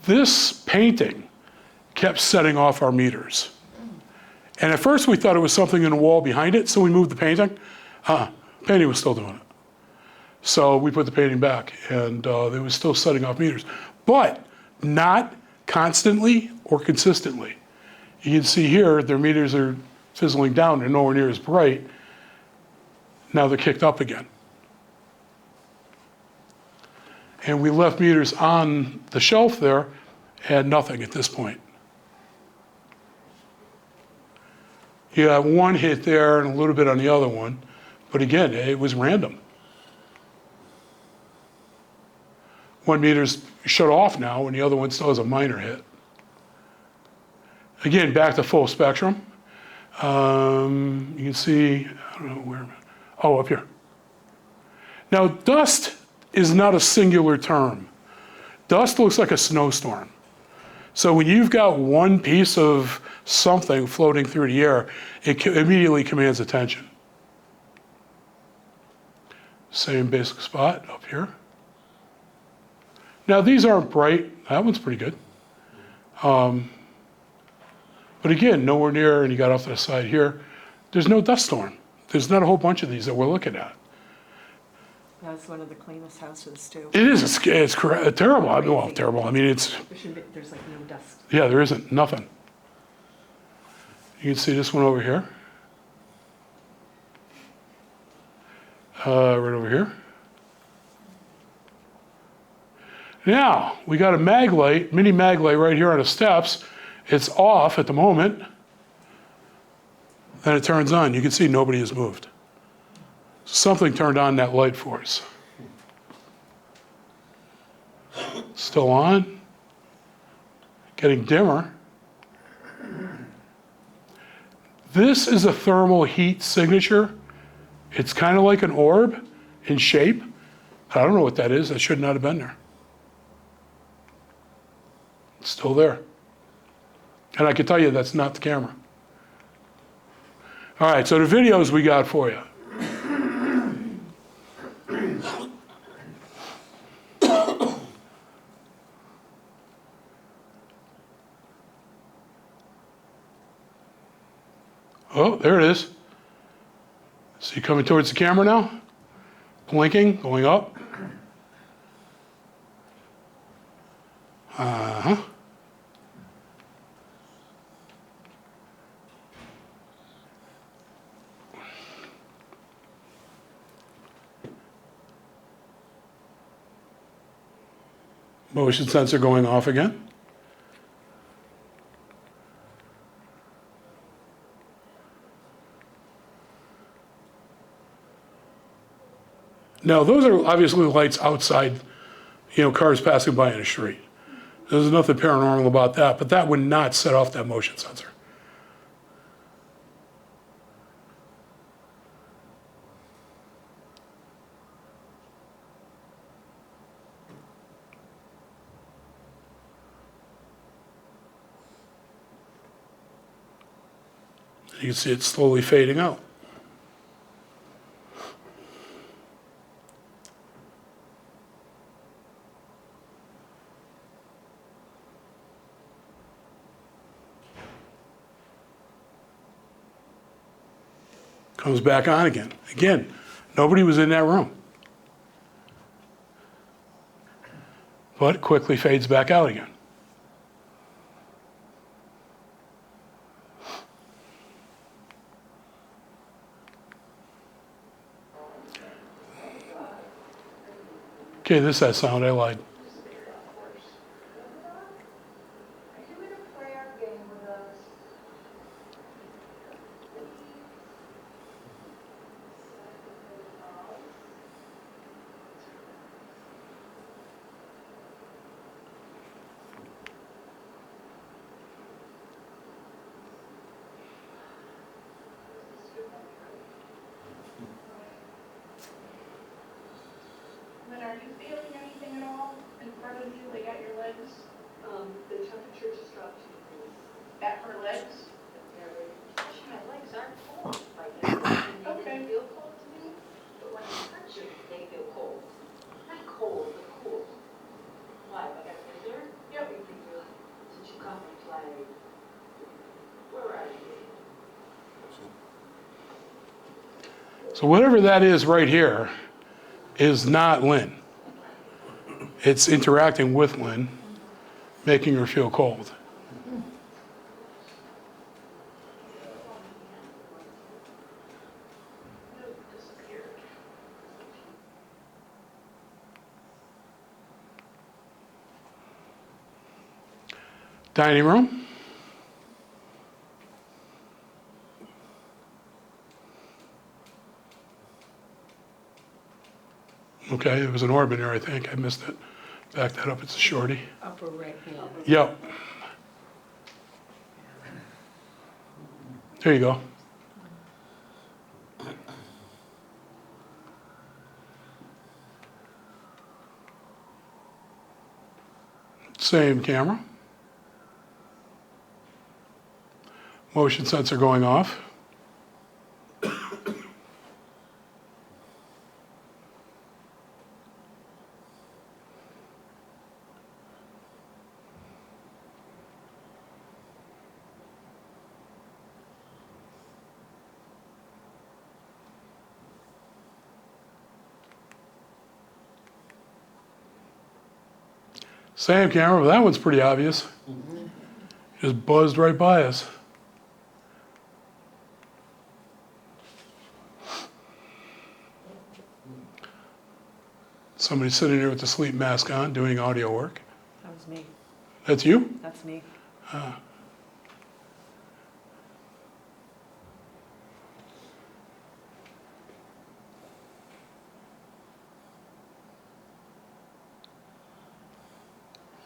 B: This painting kept setting off our meters. And at first we thought it was something in the wall behind it, so we moved the painting. Painting was still doing it. So we put the painting back, and it was still setting off meters. But not constantly or consistently. You can see here, their meters are fizzling down. They're nowhere near as bright. Now they're kicked up again. And we left meters on the shelf there, had nothing at this point. You got one hit there and a little bit on the other one, but again, it was random. One meter's shut off now and the other one still has a minor hit. Again, back to full spectrum. You can see, I don't know where, oh, up here. Now, dust is not a singular term. Dust looks like a snowstorm. So when you've got one piece of something floating through the air, it immediately commands attention. Same basic spot up here. Now these aren't bright. That one's pretty good. But again, nowhere near, and you got off to the side here, there's no dust storm. There's not a whole bunch of these that we're looking at.
I: That's one of the cleanest houses too.
B: It is, it's terrible. I mean, well, terrible. I mean, it's,
I: There's like no dust.
B: yeah, there isn't, nothing. You can see this one over here. Right over here. Now, we got a mag light, mini mag light right here on the steps. It's off at the moment. Then it turns on. You can see nobody has moved. Something turned on that light for us. Still on. Getting dimmer. This is a thermal heat signature. It's kind of like an orb in shape. I don't know what that is. That should not have been there. It's still there. And I can tell you that's not the camera. All right, so the videos we got for you. Oh, there it is. See coming towards the camera now? Blinking, going up. Uh-huh. Motion sensor going off again. Now, those are obviously lights outside, cars passing by in the street. There's nothing paranormal about that, but that would not set off that motion sensor. You can see it slowly fading out. Comes back on again. Again, nobody was in that room. But quickly fades back out again. Okay, this is that sound, I lied.
A: Lynn, are you feeling anything at all in front of you, like at your legs?
J: The temperature just dropped 2 degrees.
A: At her legs?
J: Actually, my legs aren't cold right now. And they
A: Okay.
J: didn't feel cold to me, but when I touch them, they feel cold. Not cold, but cool. Why? I got a visitor?
A: Yep.
J: Did you come and play? Where are you?
B: So whatever that is right here is not Lynn. It's interacting with Lynn, making her feel cold. Dining room. Okay, there was an orb in there, I think. I missed it. Back that up, it's a shorty.
I: Upper right hand.
B: Yep. There you go. Same camera. Motion sensor going off. Same camera, but that one's pretty obvious. Just buzzed right by us. Somebody sitting here with the sleep mask on doing audio work.
I: That was me.
B: That's you?
I: That's me.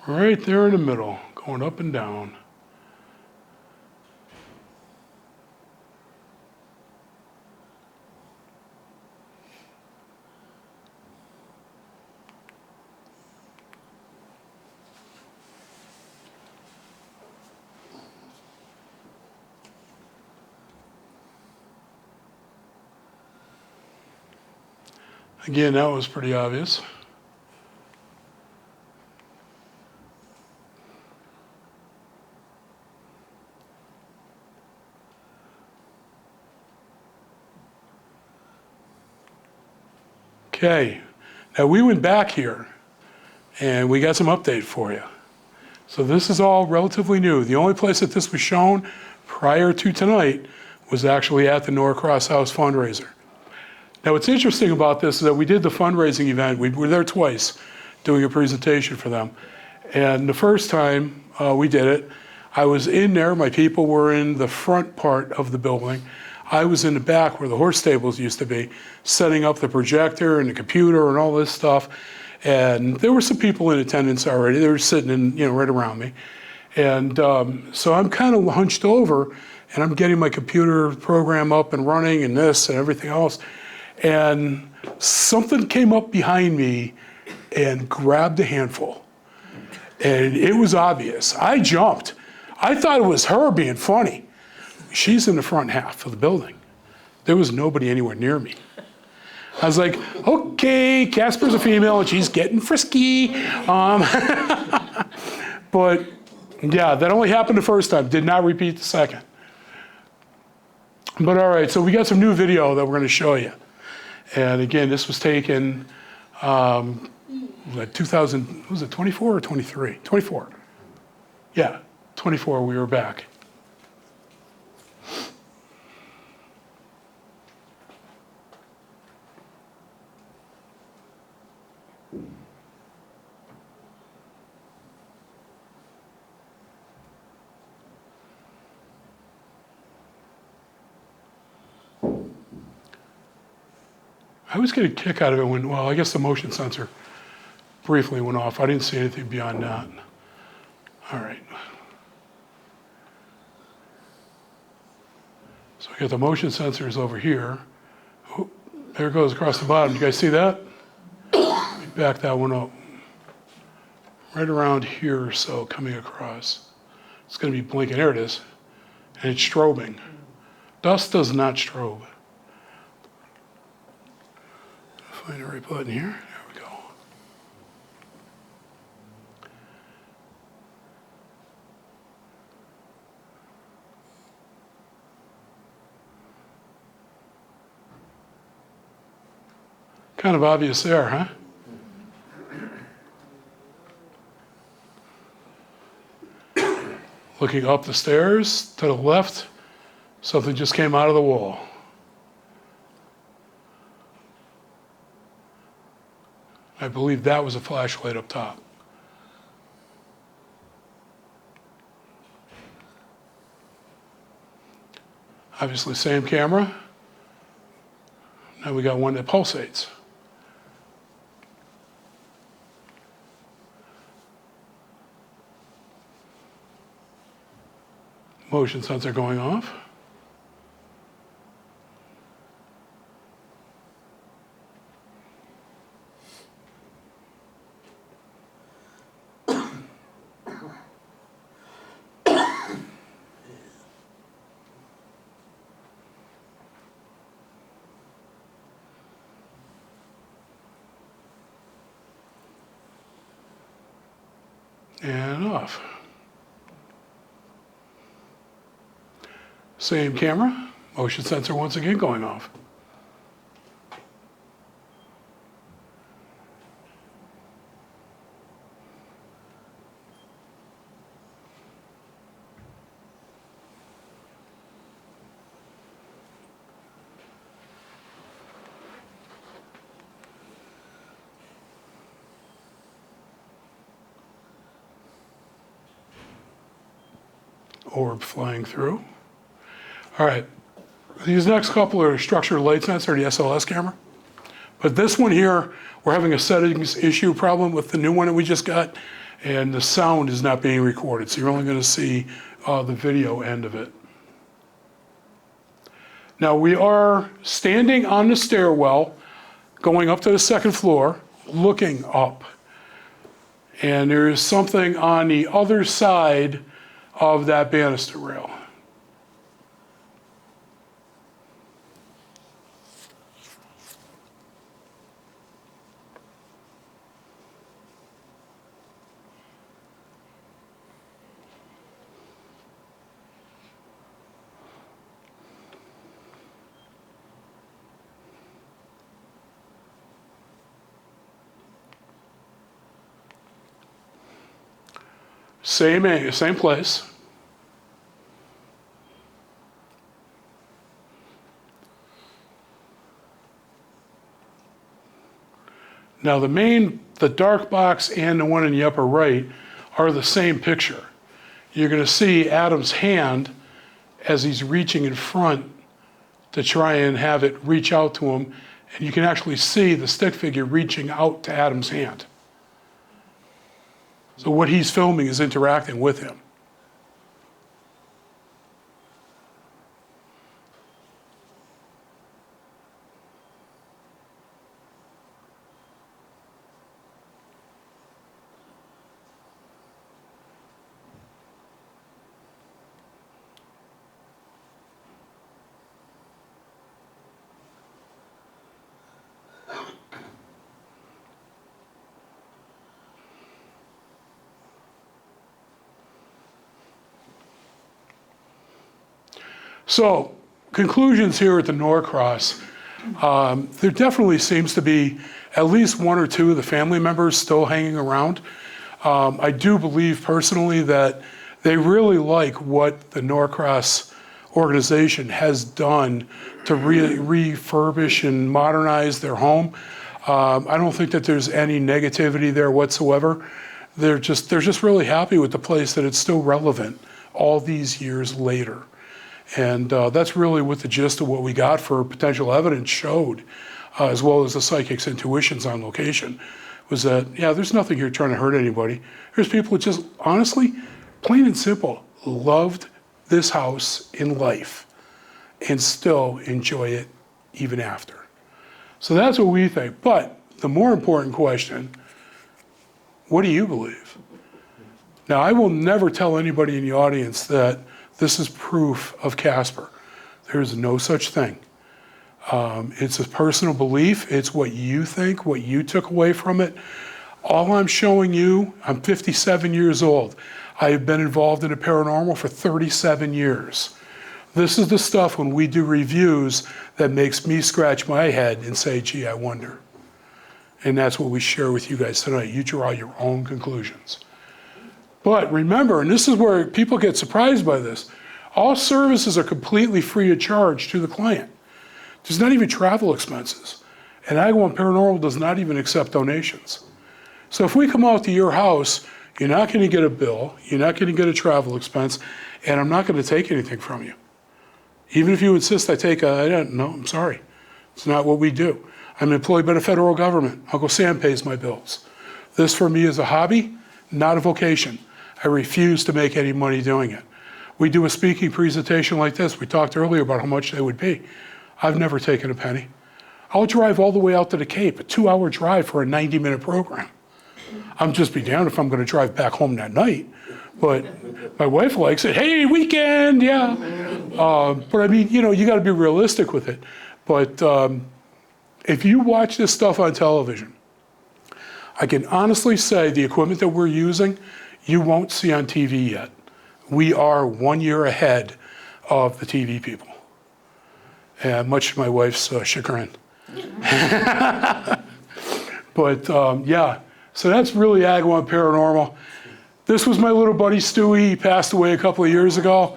B: Right there in the middle, going up and down. Again, that was pretty obvious. Okay, now we went back here and we got some update for you. So this is all relatively new. The only place that this was shown prior to tonight was actually at the Norcross House fundraiser. Now what's interesting about this is that we did the fundraising event. We were there twice doing a presentation for them. And the first time we did it, I was in there, my people were in the front part of the building. I was in the back where the horse stables used to be, setting up the projector and the computer and all this stuff. And there were some people in attendance already. They were sitting in, right around me. And so I'm kind of hunched over and I'm getting my computer program up and running and this and everything else. And something came up behind me and grabbed a handful. And it was obvious. I jumped. I thought it was her being funny. She's in the front half of the building. There was nobody anywhere near me. I was like, okay, Casper's a female and she's getting frisky. But yeah, that only happened the first time. Did not repeat the second. But all right, so we got some new video that we're going to show you. And again, this was taken 2000, was it 24 or 23? 24. Yeah, 24, we were back. I was getting a kick out of it when, well, I guess the motion sensor briefly went off. I didn't see anything beyond that. All right. So we got the motion sensors over here. Oh, there it goes across the bottom. You guys see that? Let me back that one up. Right around here or so, coming across. It's going to be blinking. There it is. And it's strobing. Dust does not strobe. Find the right button here. There we go. Kind of obvious there, huh? Looking up the stairs to the left, something just came out of the wall. I believe that was a flashlight up top. Obviously, same camera. Now we got one that pulsates. Motion sensor going off. And off. Same camera, motion sensor once again going off. Orb flying through. All right, these next couple are structured light sensor, the SLS camera. But this one here, we're having a settings issue problem with the new one that we just got, and the sound is not being recorded, so you're only going to see the video end of it. Now we are standing on the stairwell, going up to the second floor, looking up. And there is something on the other side of that banister rail. Same place. Now the dark box and the one in the upper right are the same picture. You're going to see Adam's hand as he's reaching in front to try and have it reach out to him, and you can actually see the stick figure reaching out to Adam's hand. So what he's filming is interacting with him. So, conclusions here at the Norcross. There definitely seems to be at least one or two of the family members still hanging around. I do believe personally that they really like what the Norcross organization has done to refurbish and modernize their home. I don't think that there's any negativity there whatsoever. They're just really happy with the place, that it's still relevant all these years later. And that's really what the gist of what we got for potential evidence showed, as well as the psychic's intuitions on location, was that, yeah, there's nothing here trying to hurt anybody. There's people that just, honestly, plain and simple, loved this house in life and still enjoy it even after. So that's what we think. But the more important question, what do you believe? Now, I will never tell anybody in the audience that this is proof of Casper. There is no such thing. It's a personal belief. It's what you think, what you took away from it. All I'm showing you, I'm 57 years old. I have been involved in the paranormal for 37 years. This is the stuff when we do reviews that makes me scratch my head and say, gee, I wonder. And that's what we share with you guys tonight. You draw your own conclusions. But remember, and this is where people get surprised by this, all services are completely free of charge to the client. There's not even travel expenses. And Agawam Paranormal does not even accept donations. So if we come out to your house, you're not going to get a bill, you're not going to get a travel expense, and I'm not going to take anything from you. Even if you insist I take no, I'm sorry. It's not what we do. I'm employed by the federal government. Uncle Sam pays my bills. This for me is a hobby, not a vocation. I refuse to make any money doing it. We do a speaking presentation like this. We talked earlier about how much they would be. I've never taken a penny. I'll drive all the way out to the Cape, a 2-hour drive for a 90-minute program. I'm just be damned if I'm going to drive back home that night. But my wife likes it. Hey, weekend, yeah. But I mean, you got to be realistic with it. But if you watch this stuff on television, I can honestly say the equipment that we're using, you won't see on TV yet. We are 1 year ahead of the TV people, and much to my wife's chagrin. But yeah, so that's really Agawam Paranormal. This was my little buddy Stewie. He passed away a couple of years ago.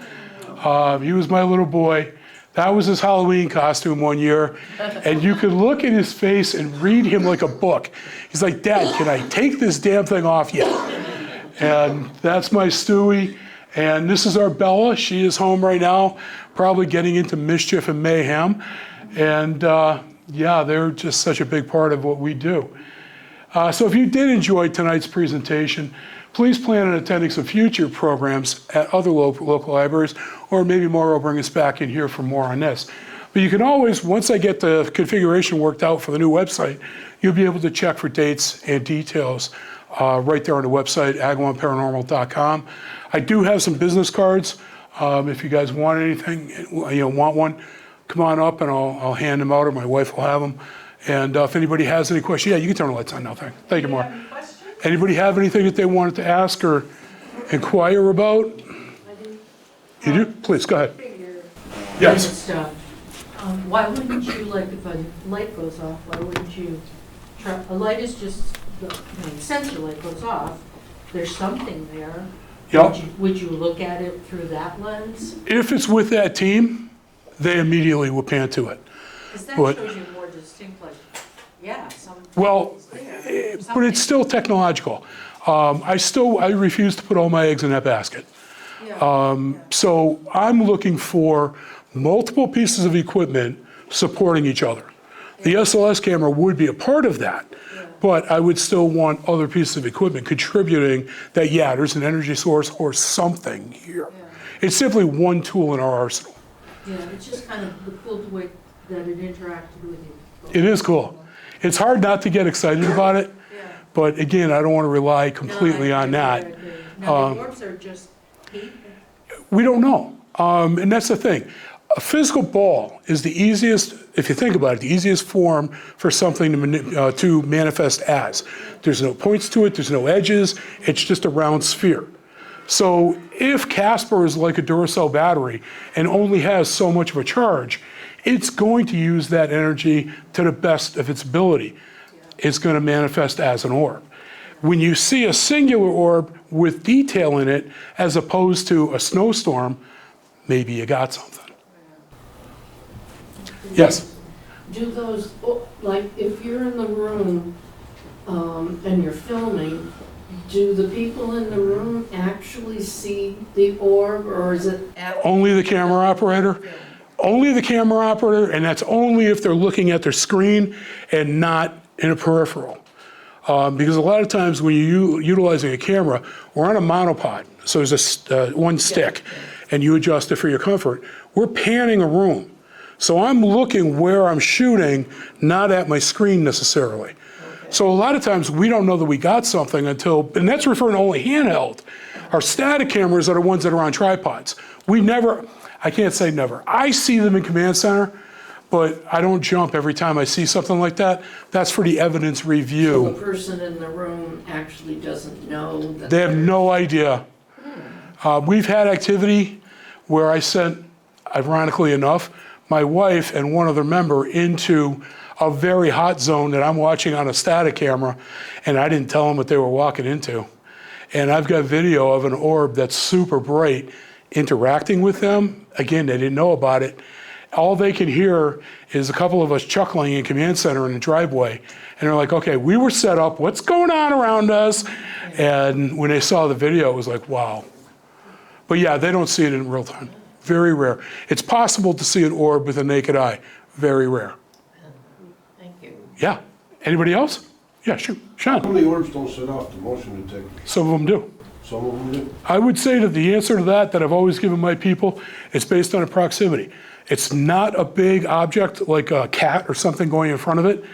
B: He was my little boy. That was his Halloween costume 1 year. And you could look at his face and read him like a book. He's like, Dad, can I take this damn thing off yet? And that's my Stewie. And this is our Bella. She is home right now, probably getting into mischief and mayhem. And yeah, they're just such a big part of what we do. So if you did enjoy tonight's presentation, please plan on attending some future programs at other local libraries, or maybe Maura will bring us back in here for more on this. But you can always, once I get the configuration worked out for the new website, you'll be able to check for dates and details right there on the website, agawamparanormal.com. I do have some business cards. If you guys want anything, want one, come on up and I'll hand them out, or my wife will have them. And if anybody has any questions, yeah, you can turn the lights on now. Thank you, Maura. Anybody have anything that they wanted to ask or inquire about? You do? Please, go ahead. Yes.
K: Why wouldn't you, like, if a light goes off, why wouldn't you try, a light is just, the sensor light goes off, there's something there.
B: Yep.
K: Would you look at it through that lens?
B: If it's with that team, they immediately will pan to it.
K: Because that
B: But-
K: shows you more distinct, like, yeah,
B: Well,
K: there.
B: but it's still technological. I refuse to put all my eggs in that basket. So I'm looking for multiple pieces of equipment supporting each other. The SLS camera would be a part of that, but I would still want other pieces of equipment contributing that, yeah, there's an energy source or something here. It's simply one tool in our arsenal.
K: Yeah, it's just kind of the cool way that it interacted with you.
B: It is cool. It's hard not to get excited about it, but again, I don't want to rely completely on that.
K: Now, the orbs are just heat?
B: We don't know, and that's the thing. A physical ball is the easiest, if you think about it, the easiest form for something to manifest as. There's no points to it, there's no edges, it's just a round sphere. So if Casper is like a Duracell battery and only has so much of a charge, it's going to use that energy to the best of its ability. It's going to manifest as an orb. When you see a singular orb with detail in it, as opposed to a snowstorm, maybe you got something. Yes?
K: Do those, like, if you're in the room and you're filming, do the people in the room actually see the orb, or is it?
B: Only the camera operator? Only the camera operator, and that's only if they're looking at their screen and not in a peripheral. Because a lot of times when you're utilizing a camera, we're on a monopod, so there's one stick, and you adjust it for your comfort. We're panning a room. So I'm looking where I'm shooting, not at my screen necessarily. So a lot of times we don't know that we got something until, and that's referring to only handheld. Our static cameras are the ones that are on tripods. We never, I can't say never. I see them in command center, but I don't jump every time I see something like that. That's for the evidence review.
K: So the person in the room actually doesn't know that
B: they have no idea. We've had activity where I sent, ironically enough, my wife and one other member into a very hot zone that I'm watching on a static camera, and I didn't tell them what they were walking into. And I've got video of an orb that's super bright interacting with them. Again, they didn't know about it. All they can hear is a couple of us chuckling in command center in the driveway. And they're like, okay, we were set up, what's going on around us? And when they saw the video, it was like, wow. But yeah, they don't see it in real time. Very rare. It's possible to see an orb with a naked eye. Very rare.
K: Thank you.
B: Yeah. Anybody else? Yeah, shoot. Sean.
L: Some of the orbs don't set off the motion detector.
B: Some of them do.
L: Some of them do.
B: I would say that the answer to that I've always given my people, it's based on a proximity. It's not a big object like a cat or something going in front of it.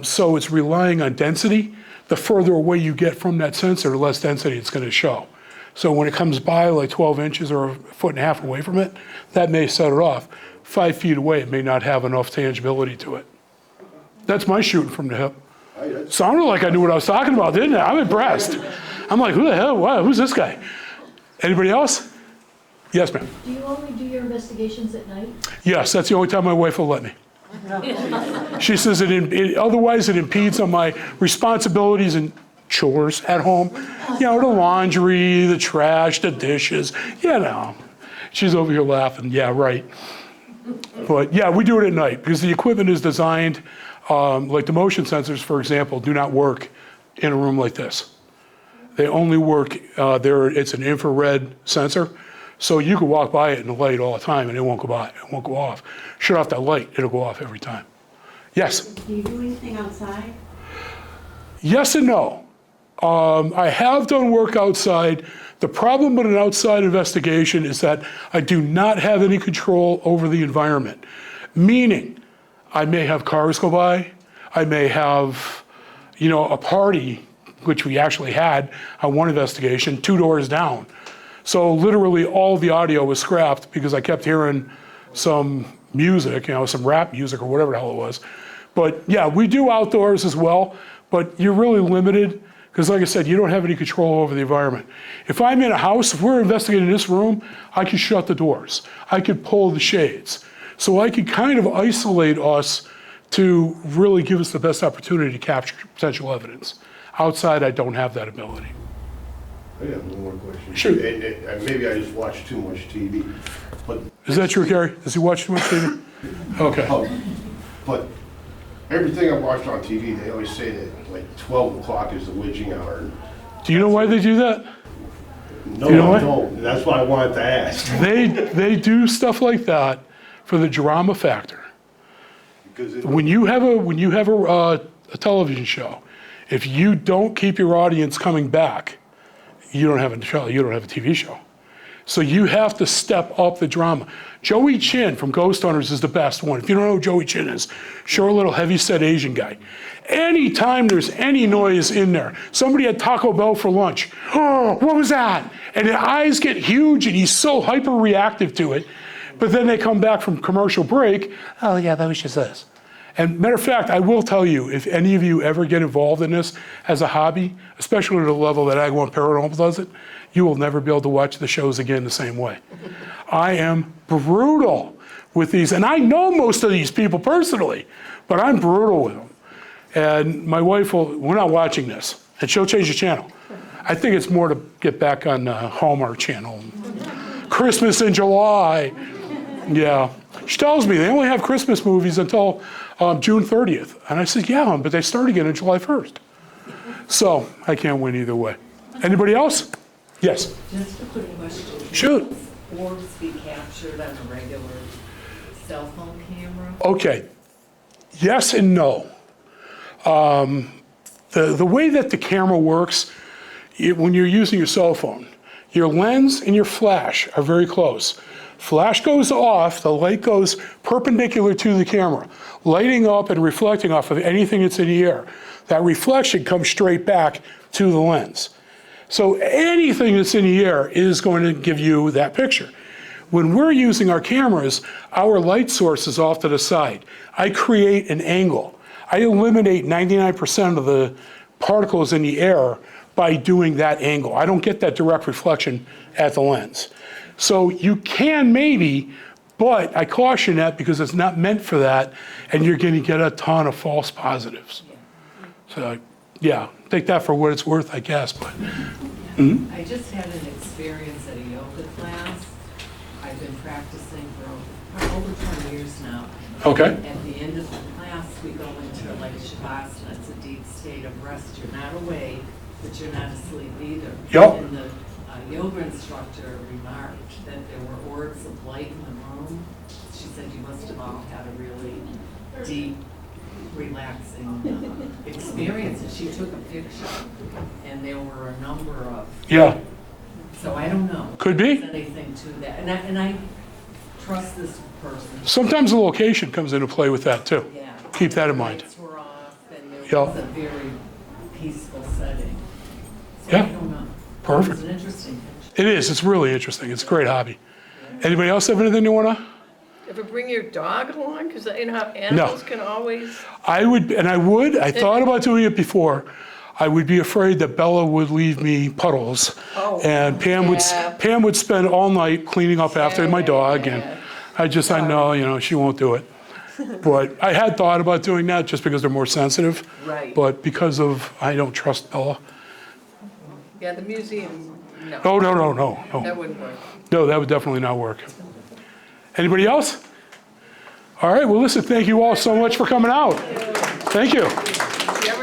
B: So it's relying on density. The further away you get from that sensor, the less density it's going to show. So when it comes by like 12 inches or a foot and a half away from it, that may set it off. 5 feet away, it may not have enough tangibility to it. That's my shooting from the hip. Sounded like I knew what I was talking about, didn't it? I'm impressed. I'm like, who the hell, wow, who's this guy? Anybody else? Yes, ma'am.
M: Do you only do your investigations at night?
B: Yes, that's the only time my wife will let me. She says otherwise it impedes on my responsibilities and chores at home. You know, the laundry, the trash, the dishes, you know. She's over here laughing, yeah, right. But yeah, we do it at night because the equipment is designed, like the motion sensors, for example, do not work in a room like this. They only work, it's an infrared sensor, so you can walk by it in the light all the time and it won't go by, it won't go off. Shut off that light, it'll go off every time. Yes?
N: Do you do anything outside?
B: Yes and no. I have done work outside. The problem with an outside investigation is that I do not have any control over the environment. Meaning, I may have cars go by, I may have, you know, a party, which we actually had on one investigation, 2 doors down. So literally all the audio was scrapped because I kept hearing some music, you know, some rap music or whatever the hell it was. But yeah, we do outdoors as well, but you're really limited because like I said, you don't have any control over the environment. If I'm in a house, if we're investigating this room, I could shut the doors. I could pull the shades. So I could kind of isolate us to really give us the best opportunity to capture potential evidence. Outside, I don't have that ability.
L: I have one more question.
B: Sure.
L: And maybe I just watch too much TV, but.
B: Is that true, Gary? Does he watch too much TV? Okay.
L: But everything I watched on TV, they always say that like 12 o'clock is the witching hour.
B: Do you know why they do that?
L: No,
B: you know
L: I don't. That's why I wanted to ask.
B: They do stuff like that for the drama factor.
L: Because
B: when you have a television show, if you don't keep your audience coming back, you don't have a show. You don't have a TV show. So you have to step up the drama. Joey Chin from Ghost Hunters is the best one. If you don't know who Joey Chin is, short little heavy-set Asian guy. Anytime there's any noise in there, somebody had Taco Bell for lunch. Oh, what was that? And the eyes get huge and he's so hyper-reactive to it. But then they come back from commercial break. Oh yeah, that was just this. And matter of fact, I will tell you, if any of you ever get involved in this as a hobby, especially at the level that Agawam Paranormal does it, you will never be able to watch the shows again the same way. I am brutal with these, and I know most of these people personally, but I'm brutal with them. And my wife we're not watching this, and she'll change the channel. I think it's more to get back on the Hallmark channel. Christmas in July, yeah. She tells me they only have Christmas movies until June 30th. And I said, yeah, but they start again on July 1st. So I can't win either way. Anybody else? Yes.
F: Just a quick question.
B: Shoot.
F: Orbs be captured on a regular cell phone camera?
B: Okay. Yes and no. The way that the camera works, when you're using your cell phone, your lens and your flash are very close. Flash goes off, the light goes perpendicular to the camera, lighting up and reflecting off of anything that's in the air. That reflection comes straight back to the lens. So anything that's in the air is going to give you that picture. When we're using our cameras, our light source is off to the side. I create an angle. I eliminate 99% of the particles in the air by doing that angle. I don't get that direct reflection at the lens. So you can maybe, but I caution that because it's not meant for that, and you're going to get a ton of false positives. So yeah, take that for what it's worth, I guess. But
F: I just had an experience at a yoga class. I've been practicing for over 20 years now.
B: Okay.
F: At the end of the class, we go into like Shavasana. It's a deep state of rest. You're not awake, but you're not asleep either.
B: Yep.
F: And the yoga instructor remarked that there were orbs of light in the room. She said you must have all had a really deep, relaxing experience. And she took a picture, and there were a number of.
B: Yeah.
F: So I don't know.
B: Could be.
F: If there's anything to that, and I trust this person.
B: Sometimes the location comes into play with that too.
F: Yeah.
B: Keep that in mind.
F: Lights were off, and there
B: Yeah.
F: was a very peaceful setting. So
B: Yeah.
F: I don't know.
B: Perfect.
F: It's an interesting picture.
B: It is. It's really interesting. It's a great hobby. Anybody else have anything you want to?
F: Ever bring your dog along? Because you know how animals can always.
B: I would, and I would. I thought about doing it before. I would be afraid that Bella would leave me puddles. And Pam would spend all night cleaning up after my dog, and I know, you know, she won't do it. But I had thought about doing that just because they're more sensitive.
O: Right.
B: But because of, I don't trust Bella.
O: Yeah, the museum, no.
B: No.
O: That wouldn't work.
B: No, that would definitely not work. Anybody else? All right, well, listen, thank you all so much for coming out. Thank you.
O: If you ever